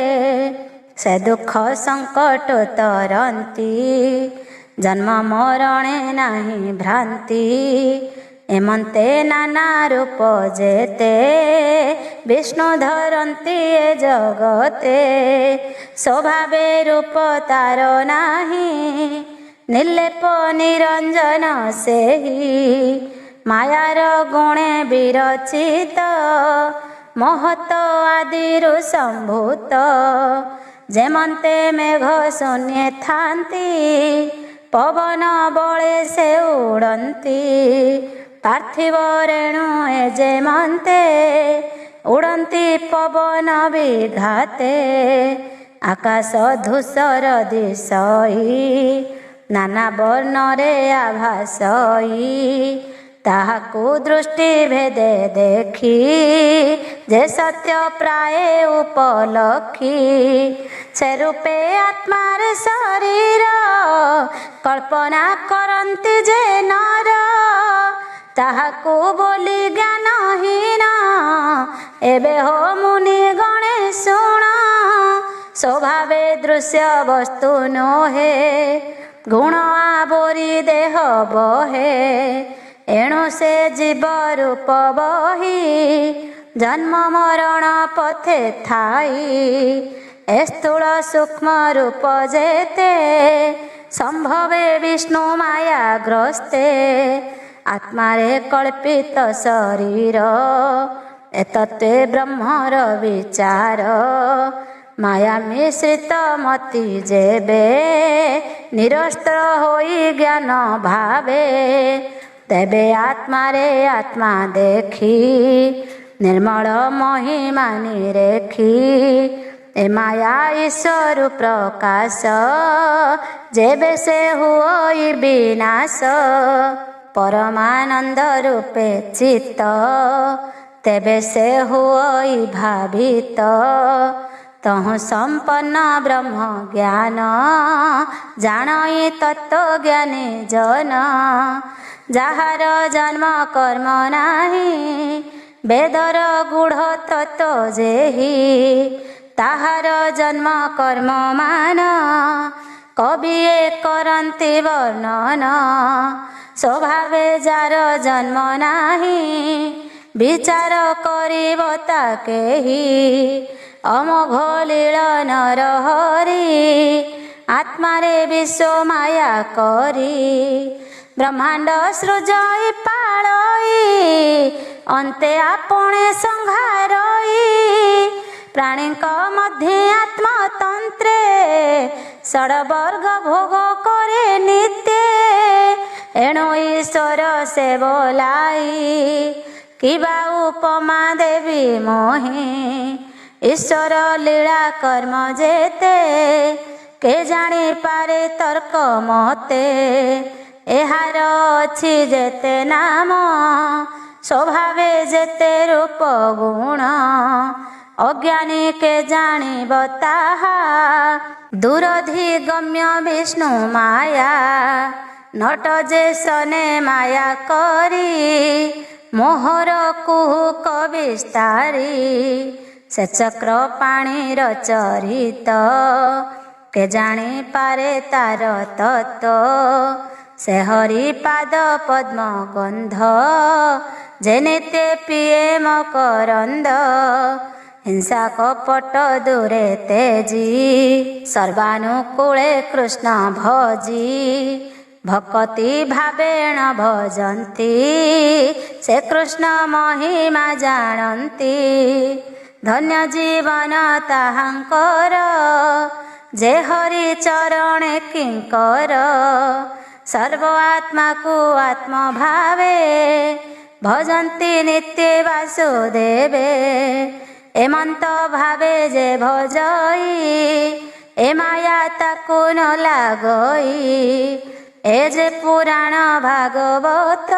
ସେ ଦୁଃଖ ସଙ୍କଟ ତରନ୍ତି, ଜନ୍ମ ମରଣେ ନାହିଁ ଭ୍ରାନ୍ତି। ଏମନ୍ତେ ନାନା ରୂପ ଯେତେ, ବିଷ୍ଣୁ ଧରନ୍ତି ଏ ଜଗତେ। ସ୍ୱଭାବେ ରୂପ ତାର ନାହିଁ, ନିର୍ଲେପ ନିରଞ୍ଜନ ସେହି। ମାୟାର ଗୁଣେ ବିରଚିତ, ମହତ ଆଦିରୁ ସମ୍ଭୂତ। ଯେମନ୍ତେ ମେଘ ଶୂନ୍ୟେ ଥାନ୍ତି, ପବନ ବଳେ ସେ ଉଡ଼ନ୍ତି। ପାର୍ଥିବ ରେଣୁ ଏ ଯେମନ୍ତେ, ଉଡ଼ନ୍ତି ପବନ ବିଘାତେ। ଆକାଶ ଧୂସର ଦିଶଇ, ନାନା ବର୍ଣ୍ଣରେ ଆଭାସଇ। ତାହାକୁ ଦୃଷ୍ଟି ଭେଦେ ଦେଖି, ଯେ ସତ୍ୟ ପ୍ରାୟ ଉପଲକ୍ଷୀ। ସେ ରୂପେ ଆତ୍ମାର ଶରୀର, କଳ୍ପନା କରନ୍ତି ଯେ ନର। ତାହାକୁ ବୋଲି ଜ୍ଞାନହୀନ, ଏବେ ହୋ ମୁନି ଗଣେ ଶୁଣ। ସ୍ୱଭାବେ ଦୃଶ୍ୟ ବସ୍ତୁ ନୋହେ, ଗୁଣ ଆବୋରି ଦେହ ବହେ। ଏଣୁ ସେ ଜୀବ ରୂପ ବହି, ଜନ୍ମ ମରଣ ପଥେ ଥାଇ। ଏ ସ୍ଥୂଳ ସୂକ୍ଷ୍ମ ରୂପ ଯେତେ, ସମ୍ଭବେ ବିଷ୍ଣୁ ମାୟା ଗ୍ରସ୍ତେ। ଆତ୍ମାରେ କଳ୍ପିତ ଶରୀର, ଏତତ୍ୱେ ବ୍ରହ୍ମର ବିଚାର। ମାୟା ମିଶ୍ରିତ ମତି ଯେବେ, ନିରସ୍ତ୍ର ହୋଇ ଜ୍ଞାନ ଭାବେ। ତେବେ ଆତ୍ମାରେ ଆତ୍ମା ଦେଖି, ନିର୍ମଳ ମହିମା ନିରେଖି। ଏ ମାୟା ଈଶ୍ୱର ପ୍ରକାଶ, ଯେବେ ସେ ହୁଏ ବିନାଶ। ପରମାନନ୍ଦ ରୂପେ ଚିତ୍ତ, ତେବେ ସେ ହୁଏ ଭାବିତ। ତହୁଁ ସମ୍ପନ୍ନ ବ୍ରହ୍ମ ଜ୍ଞାନ, ଜାଣଇ ତତ୍ତ୍ୱ ଜ୍ଞାନୀ ଜନ। ଯାହାର ଜନ୍ମ କର୍ମ ନାହିଁ, ବେଦର ଗୂଢ଼ ତତ୍ତ୍ୱ ଯେହି। ତାହାର ଜନ୍ମ କର୍ମ ମାନ, କବିଏ କରନ୍ତି ବର୍ଣ୍ଣନ। ସ୍ୱଭାବେ ଯାର ଜନ୍ମ ନାହିଁ, ବିଚାର କରିବ ତା କେହି। ଅମୋଘ ଲୀଳ ନର ହରି, ଆତ୍ମାରେ ବିଶ୍ୱ ମାୟା କରି। ବ୍ରହ୍ମାଣ୍ଡ ସୃଜଇ ପାଳଇ, ଅନ୍ତେ ଆପଣେ ସଂହାରଇ। ପ୍ରାଣୀଙ୍କ ମଧ୍ୟେ ଆତ୍ମତନ୍ତ୍ରେ, ଷଡ଼ବର୍ଗ ଭୋଗ କରେ ନିତ୍ୟ। ଏଣୁ ଈଶ୍ୱର ସେ ବୋলাই, କିବା ଉପମା ଦେବି ମୋହି। ଈଶ୍ୱର ଲୀଳା କର୍ମ ଯେତେ, କେ ଜାଣିପାରେ ତର୍କ ମତେ। ଏହାର ଅଛି ଯେତେ ନାମ, ସ୍ୱଭାବେ ଯେତେ ରୂପ ଗୁଣ। ଅଜ୍ଞାନୀ କେ ଜାଣିବ ତାହା, ଦୂରଧି ଗମ୍ୟ ବିଷ୍ଣୁ ମାୟା। ନଟ ଯେ ସନେ ମାୟା କରି, ମୋହର କୁହୁକ ବିସ୍ତାରି। ସେ ଚକ୍ର ପାଣିର ଚରିତ, କେ ଜାଣିପାରେ ତାର ତତ୍ତ୍ୱ। ସେ ହରି ପାଦ ପଦ୍ମ ଗନ୍ଧ, ଯେ ନିତ୍ୟ ପିଏ ମକରନ୍ଦ। ହିଂସା କପଟ ଦୂରେ ତେଜି, ସର୍ବାନୁକୂଳେ କୃଷ୍ଣ ଭଜି। ଭକତି ଭାବେଣ ଭଜନ୍ତି, ସେ କୃଷ୍ଣ ମହିମା ଜାଣନ୍ତି। ଧନ୍ୟ ଜୀବନ ତାହାଙ୍କର, ଯେ ହରି ଚରଣେ କିଙ୍କର। ସର୍ବ ଆତ୍ମାକୁ ଆତ୍ମ ଭାବେ, ଭଜନ୍ତି ନିତ୍ୟ ବାସୁଦେବେ। ଏମନ୍ତ ଭାବେ ଯେ ଭଜଇ, ଏ ମାୟା ତାକୁ ନ ଲାଗଇ। ଏ ଯେ ପୁରାଣ ଭାଗବତ,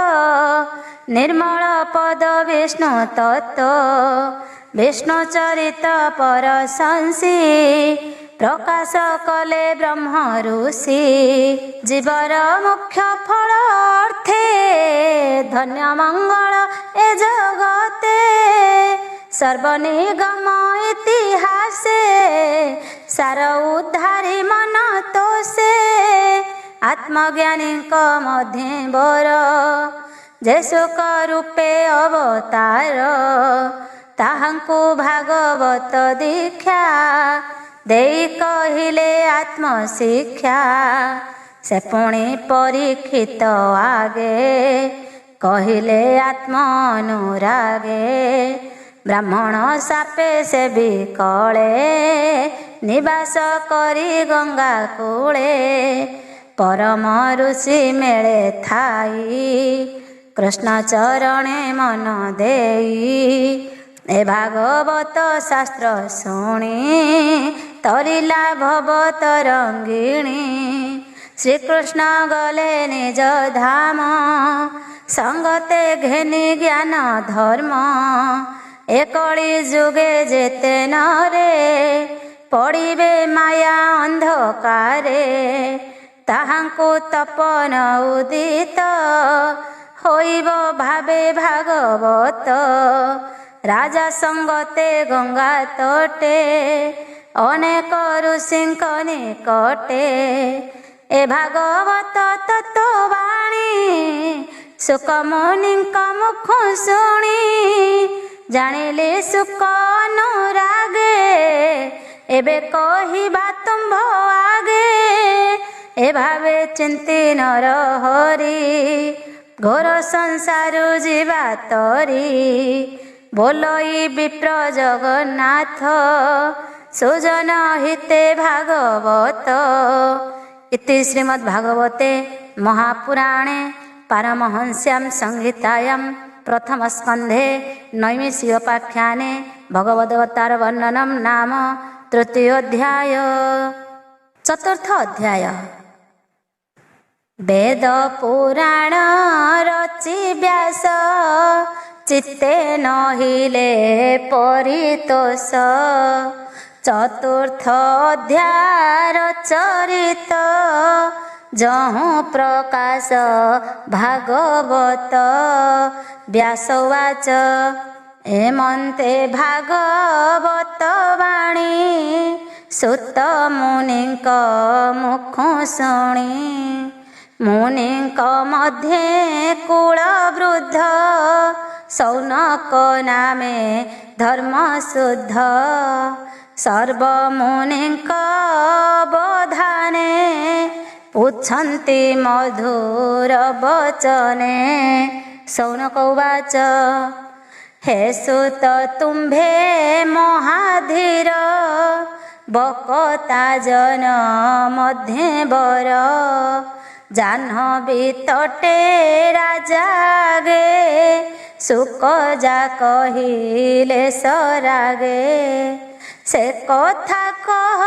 ନିର୍ମଳ ପଦ ବିଷ୍ଣୁ ତତ୍ତ୍ୱ। ବିଷ୍ଣୁ ଚରିତ ପରଶଂସି, ପ୍ରକାଶ କଲେ ବ୍ରହ୍ମ ଋଷି। ଜୀବର ମୁଖ୍ୟ ଫଳ ଅର୍ଥେ, ଧନ୍ୟ ମଙ୍ଗଳ ଏ ଜଗତେ। ସର୍ବନିଗମ ଇତିହାସେ, ସାର ଉଦ୍ଧାରି ମନ ତ ସେ ଆତ୍ମଜ୍ଞାନୀଙ୍କ ମଧ୍ୟବର ଯେ ଶୋକ ରୂପେ ଅବତାର ତାହାଙ୍କୁ ଭାଗବତ ଦୀକ୍ଷା ଦେଇ କହିଲେ ଆତ୍ମଶିକ୍ଷା। ସେ ପୁଣି ପରୀକ୍ଷିତ ଆଗେ କହିଲେ ଆତ୍ମ ଅନୁରାଗେ ବ୍ରାହ୍ମଣ ସାପେ ସେ ବିକଳେ ନିବାସ କରି ଗଙ୍ଗା କୂଳେ ପରମ ଋଷି ମେଳେ ଥାଇ କୃଷ୍ଣ ଚରଣେ ମନ ଦେଇ ଏ ଭାଗବତ ଶାସ୍ତ୍ର ଶୁଣି ତରିଲା ଭବ ତରଙ୍ଗିଣୀ। ଶ୍ରୀକୃଷ୍ଣ ଗଲେ ନିଜ ଧାମ ସଙ୍ଗତେ ଘେନି ଜ୍ଞାନ ଧର୍ମ ଏ କଳି ଯୁଗେ ଯେତେ ନରେ ପଡ଼ିବେ ମାୟା ଅନ୍ଧକାରେ ତାହାଙ୍କୁ ତପନ ଉଦିତ ହୋଇବ ଭାବେ ଭାଗବତ। ରାଜା ସଙ୍ଗତେ ଗଙ୍ଗା ତଟେ ଅନେକ ଋଷିଙ୍କ ନିକଟେ ଏ ଭାଗବତ ତତ୍ତ୍ୱବାଣୀ ଶୁକ ମୁନିଙ୍କ ମୁଖ ଶୁଣି ଜାଣିଲେ ଶୁକ ଅନୁରାଗେ ଏବେ କହିବା ତୁମ୍ଭ ଆଗେ ଏ ଭାବେ ଚିନ୍ତି ନର ହରି ଘୋର ସଂସାରୁ ଯିବା ତରି ବୋଲଇ ବିପ୍ର ଜଗନ୍ନାଥ ସୁଜନ ହିତେ ଭାଗବତ। इति श्रीमद्भागवते महापुराणे पारमहंस्यां संहितायां प्रथमस्कन्धे नैमिषीयोपाख्याने भगवदवतार वर्णनं नाम तृतीयोऽध्याय। चतुर्थ अध्याय। वेद पुराण रचि व्यास चित्ते नहिले परितोष चतुर्थ अध्याय चरित जहु प्रकाश भागवत। व्यासवाच हेमन्ते भागवत वाणी सुत मुनिंक मुख शुणी मुनिंक मध्ये कुल वृद्ध सौनक नामे धर्म शुद्ध सर्वमुनिंक बधाने पुच्छन्ति मधुर वचने। सौनक उवाच हे सुत तुम्भे महाधीर बकता जन मध्ये बर जाह्नवी तटे राजागे सुक जा कहिले सरागे से कथा कह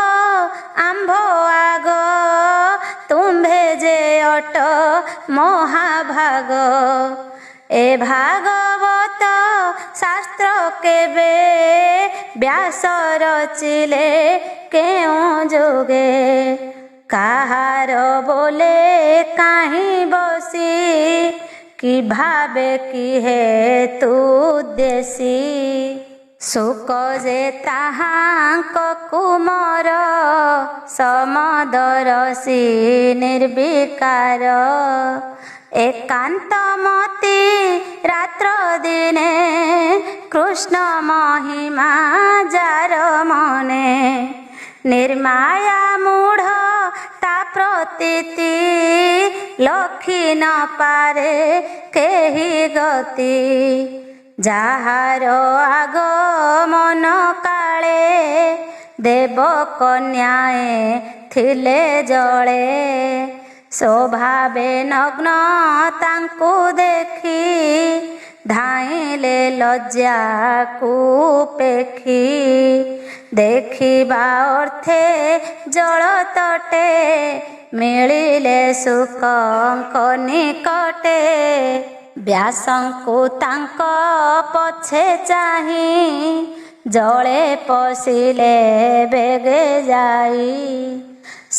आंभ आग तुम्भे जे अट महाभाग ए भागवत शास्त्र केबे व्यास रचिले केउं जुगे काहार बोले काहीं बसी कि भावे कि हेतु देसी सुक जे ताहांक कुमर समदरसी निर्विकार एकांतमती रात्र दिने कृष्ण महिमा जार मने निर्माया मूढ़ ता प्रतीति लखी न पारे केही गति ଯାହାର ଆଗମନ କାଳେ ଦେବ କନ୍ୟାଏ ଥିଲେ ଜଳେ ସ୍ୱଭାବେ ନଗ୍ନ ତାଙ୍କୁ ଦେଖି ଧାଇଁଲେ ଲଜ୍ଜାକୁ ପେଖି ଦେଖିବା ଅର୍ଥେ ଜଳ ତଟେ ମିଳିଲେ ସୁକଙ୍କ ନିକଟେ व्यासंकु तांक पछे चाही जले पशिले बेगे जाई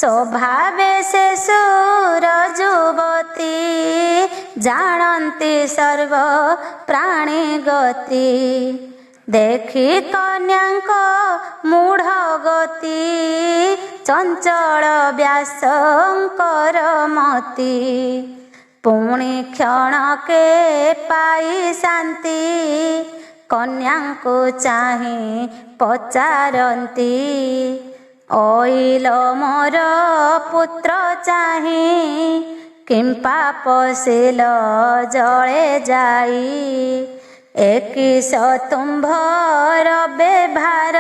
स्वभावे से सुर जुवती जानती सर्व प्राणी गति देखी कन्याଙ୍କ मूढ़ गति चंचल व्यासंकर मति पुणी क्षणके पाई शांति कन्याଙ୍କୁ चाहि पचारती ओइल मोर पुत्र चाहि किं पाप शिल जले जाई एकिश तुम्भर बेभार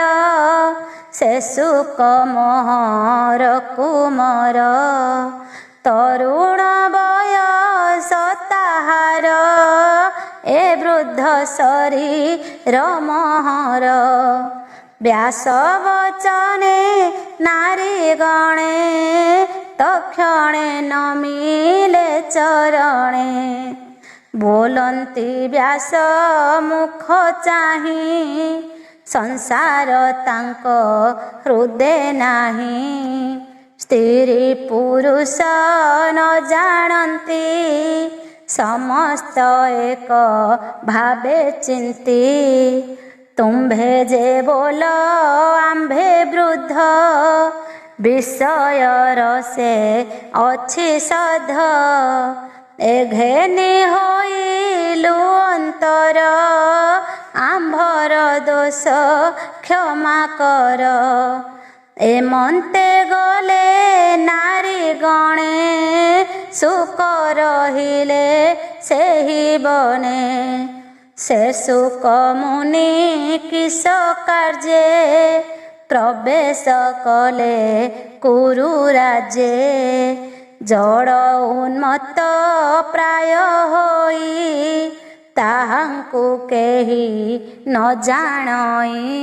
शेषुक मोहर कुमर तरुण बयस ताहार ए वृद्ध शरीर महर व्यास वचने नारी गणे तक्षणे नमिले चरणे बोलंती व्यास मुख चाहि संसार तांक हृदय नाही स्त्री पुरुष न जानती समस्त एक भावे चिंती तुम्भे जे बोल आम्भे वृद्ध विषय रसे अच्छी सध एघेनी होइलु अंतर आम्भर दोष क्षमा कर एमंते गले नारी गणे सुख रहिले सेहि बने से सुख मुनि किस कार्ये प्रवेश कले कुरु राज्ये जड़ उन्मत्त प्राय होई ताहांकु केही न जानई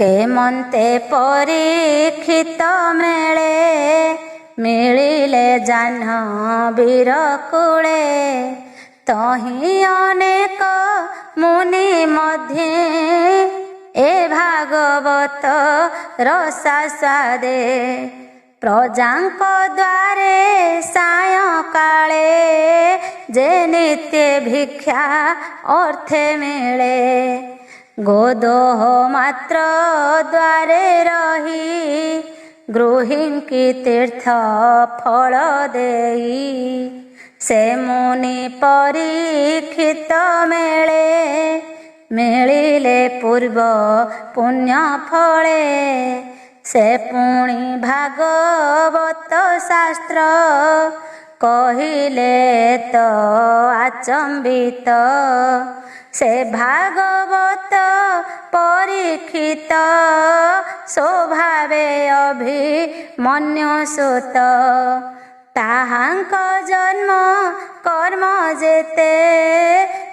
केमंते परीक्षित मेले मिलिले जाह्नवीर कूले तहि अनेक मुनि मध्ये ए भागवत रसास्वादे प्रजांक द्वारे सायंकाले जे नित्य भिक्षा अर्थे मिले गोदोह मात्र द्वारे रही गृहिंकी तीर्थ फल देई से मुनि परीक्षित मेले मिलिले पूर्व पुण्य फले से पुणी भागवत शास्त्र कहिले तो आचंबित से भागवत परीक्षित स्वभावे अभिमन्यु सुत ताहांक जन्म कर्म जेते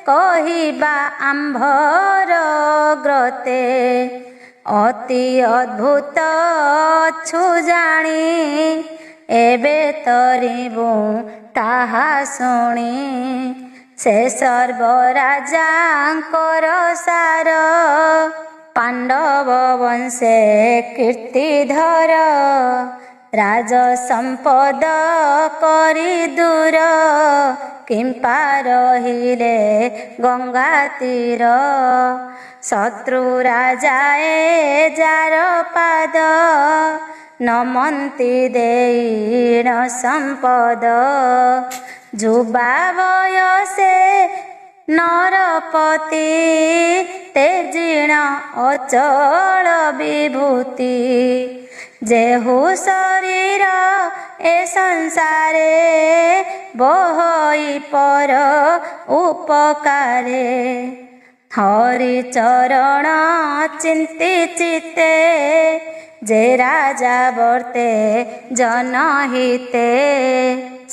कहिबा आम्भर ग्रते अति अद्भुत छु जानी एबे तरिबु ताहा शुणी से सर्व राजांकर सार पांडव वंशे कीर्तिधर राज संपद करी दूर किंपा रहिले गंगा तीर शत्रु राजाए जार पाद नमंती देईन संपद जुबा बयसे नरपति तेजीण अचल विभूति जेहु शरीर ए संसारे बहई पर उपकारे हरि चरण चिंती चिते जे राजा वर्ते जनहिते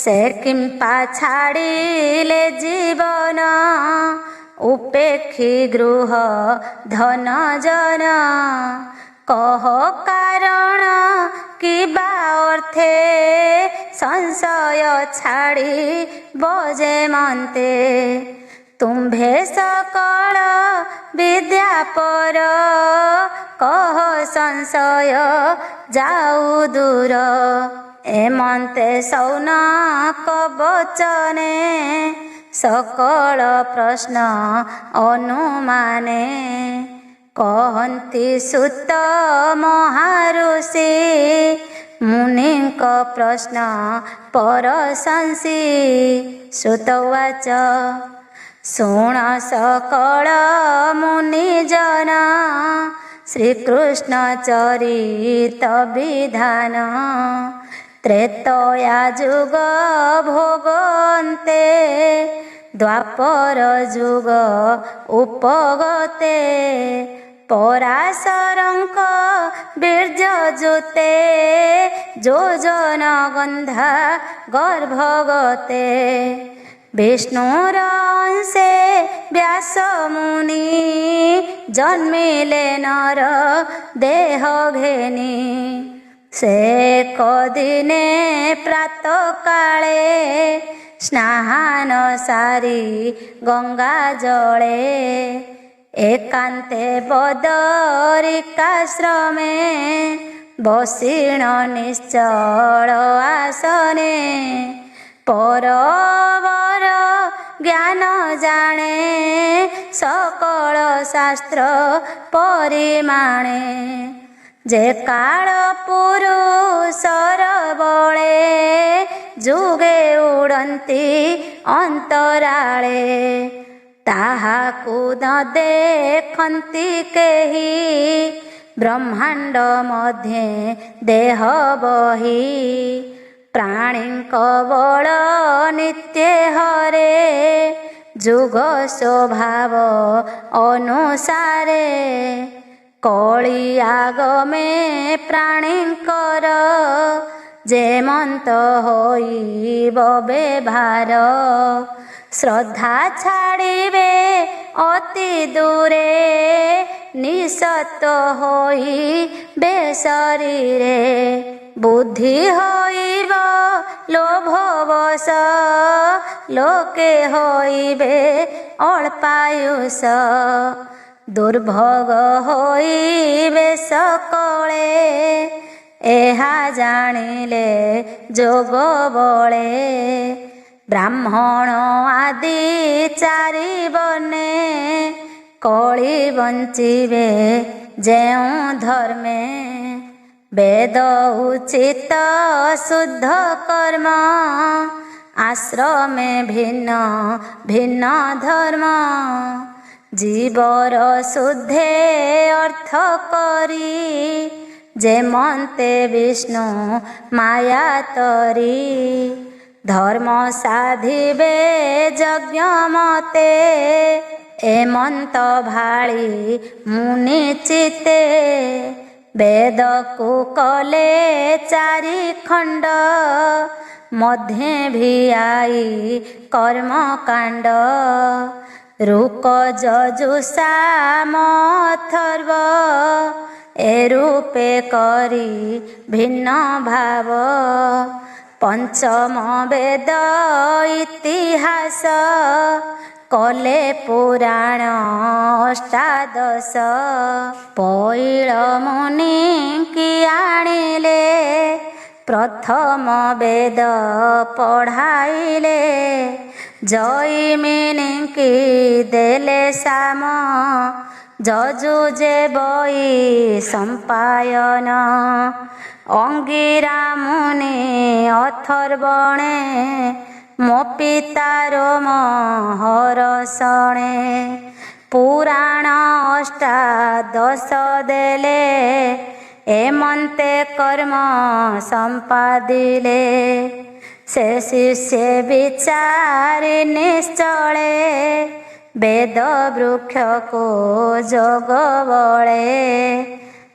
से किंपा छाड़िले जीवन उपेक्षी गृह धन जन कह कारण किबा अर्थे संशय छाड़ी बजे मनते तुम्भे सकल विद्या पर कह संशय जाऊ दूर एमंते सौनक बचने सकल प्रश्न अनुमाने कहन्ति सुत महाऋषि मुनिଙ୍କ प्रश्न परशंसी श्रुतवाच शुण सकल मुनिजन श्रीकृष्ण चरित विधान त्रेतया जुग भोगन्ते द्वापर जुग उपगते पराशरंक बीर्यजुते योजन गंधा गर्भगते विष्णुर अंशे व्यास मुनि जन्मिले नर देह घेनी से कदिने प्रात काले स्नान सारी गंगा जले एकांते बदरिकाश्रमे बसीण निश्चल आसने परवर ज्ञान जाने सकल शास्त्र परिमाणे जे काल पुरुषर बळे जुगे उड़ंती अंतराळे ताहाकु न देखन्ति केही ब्रह्मांड मध्ये देह बही प्राणींक बल नित्य हरे जुग स्वभाव अनुसारे कଳି आगमे प्राणींकर जेमंत होइब व्यवहार श्रद्धा छाड़िबे अति दूरे निसत होई बेशरीरे बुद्धि होइब लोभवश लोके होइबे अल्पायुष दुर्भोग होइबे सकले एहा जानिले जोग बळे ब्राह्मण आदि चारि बने कଳି बंचिबे जेउ धर्मे वेद उचित शुद्ध कर्म आश्रमे भिन्न भिन्न धर्म जीवर शुद्धे अर्थ करी जेमंते विष्णु माया तरी धर्म साधिबे यज्ञ मते एमंत भाळी मुनि चिते वेद को कले चारि खंड मध्य भी आई कर्म कांड रुक जजुषा अथर्व ए रूपे करी भिन्न भाव पंचम वेद इतिहास कले पुराण अष्टादश पैल मुनि कि आनिले प्रथम वेद पढ़ाइले जयमिनी की देले साम जजुजे बई संपायन अंगिरा मुनि अथर्वणे मो पितार महरसणे पुराण अष्टादश देले एमंते कर्म संपादिले से शिष्य विचारि निश्चले वेद वृक्ष को जोग बळे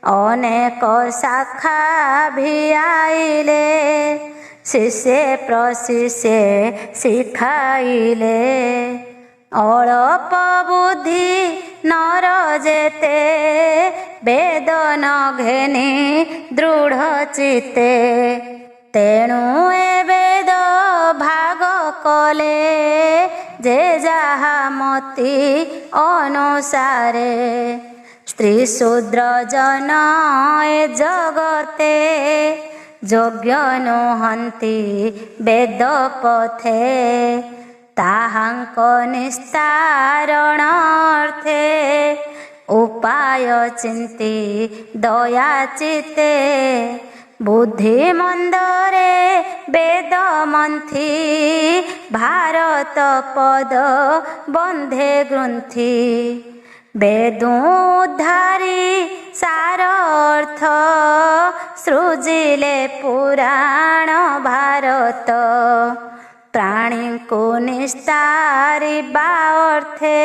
अनेक शाखा भी आइले शिष्य प्रशिष्य शिखाइले अल्प बुद्धि नर जेते वेद न घेनी दृढ़ चिते तेणु ए वेद भाग कले जे जहा मति अनुसारे स्त्री शूद्र जन ए जगते योग्य नुहंती वेद पथे ତାହାଙ୍କ ନିସ୍ତାରଣର୍ଥେ ଉପାୟ ଚିନ୍ତି ଦୟା ଚିତେ ବୁଦ୍ଧି ମନ୍ଦରେ ବେଦ ମନ୍ଥି ଭାରତ ପଦ ବନ୍ଧେ ଗ୍ରନ୍ଥି ବେଦୁଦ୍ଧାରୀ ସାର ଅର୍ଥ ସୃଜିଲେ ପୁରାଣ ଭାରତ ପ୍ରାଣୀଙ୍କୁ ନିସ୍ତାରିବା ଅର୍ଥେ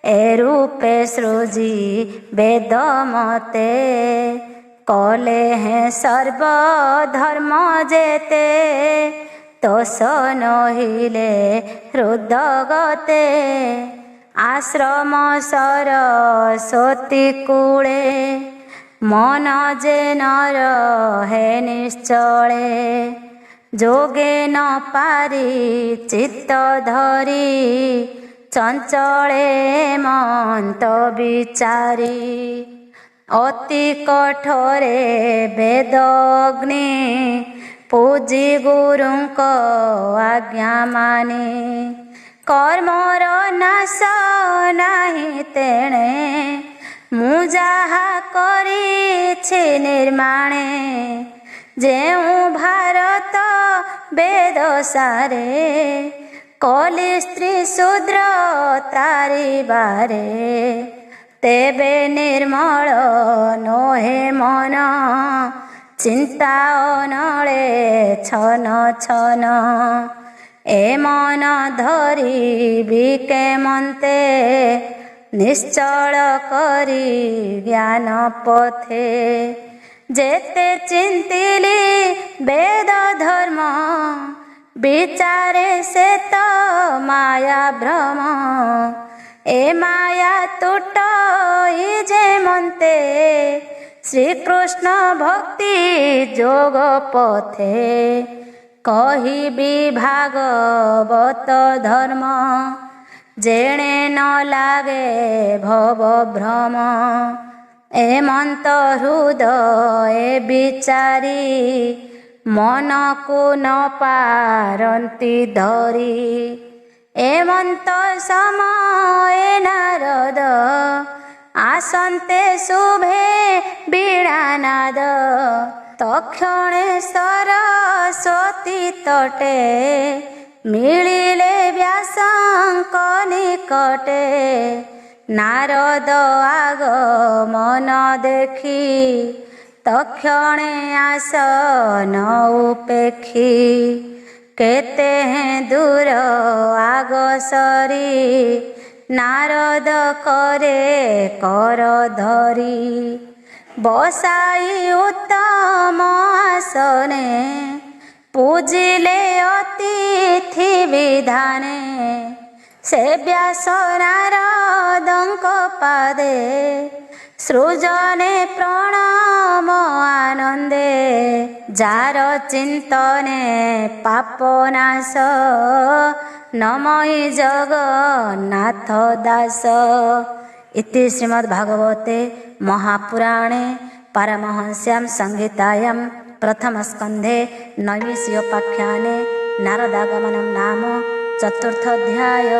ଏ ରୂପେ ସୃଜି ବେଦ ମତେ କଲେ ହେଁ ସର୍ବ ଧର୍ମ ଯେତେ ତୋଷ ନହିଲେ ହୃଦଗତେ ଆଶ୍ରମ ସରସ୍ୱତୀ କୂଳେ ମନ ଯେ ନର ହେ ନିଶ୍ଚଳେ ଯୋଗେ ନ ପାରି ଚିତ୍ତ ଧରି ଚଞ୍ଚଳେ ମନ୍ତ ବିଚାରି ଅତି କଠୋରେ ବେଦ ଅଗ୍ନି ପୂଜି ଗୁରୁଙ୍କ ଆଜ୍ଞା ମାନି କର୍ମର ନାଶ ନାହିଁ ତେଣେ ମୁଁ ଯାହା କରିଛି ନିର୍ମାଣେ ଯେଉଁ ଭାରତ ବେଦ ସାରେ କଲି ସ୍ତ୍ରୀ ଶୂଦ୍ର ତାରିବାରେ ତେବେ ନିର୍ମଳ ନୋହେ ମନ ଚିନ୍ତା ଅନଳେ ଛନ ଛନ ଏ ମନ ଧରିବି କେମନ୍ତେ ନିଶ୍ଚଳ କରି ଜ୍ଞାନ ପଥେ ଯେତେ ଚିନ୍ତିଲି ବେଦ ଧର୍ମ ବିଚାରେ ସେ ତ ମାୟା ଭ୍ରମ ଏ ମାୟା ତୁଟଇ ଯେ ମନ୍ତେ ଶ୍ରୀକୃଷ୍ଣ ଭକ୍ତି ଯୋଗ ପଥେ କହିବି ଭାଗବତ ଧର୍ମ ଯେଣେ ନ ଲାଗେ ଭବ ଭ୍ରମ ଏମନ୍ତ ହୃଦୟ ବିଚାରି ମନକୁ ନ ପାରନ୍ତି ଧରି ଏମନ୍ତ ସମୟ ନାରଦ ଆସନ୍ତେ ଶୁଭେ ବୀଣାନାଦ ତକ୍ଷଣେ ସରସ୍ୱତୀ ତଟେ ମିଳିଲେ ବ୍ୟାସଙ୍କ ନିକଟେ ନାରଦ ଆଗମନ ଦେଖି ତକ୍ଷଣେ ଆସନ ଉପେକ୍ଷି କେତେ ଦୂର ଆଗ ସରି ନାରଦ କରେ କର ଧରି ବସାଇ ଉତ୍ତମ ଆସନେ ପୂଜିଲେ ଅତିଥି ବିଧାନେ ସେ ବ୍ୟାସ ନାରଦଙ୍କ ପାଦେ ସୃଜନେ ପ୍ରଣମ ଆନନ୍ଦେ ଯାର ଚିନ୍ତନେ ପାପ ନାଶ ନମଇ ଜଗନ୍ନାଥ ଦାସ। इति श्रीमद्भागवते महापुराणे पारमहंस्यां संहितायां प्रथमस्कन्धे नैमिषीयोपाख्याने नारदागमनं नाम 4th अध्याय।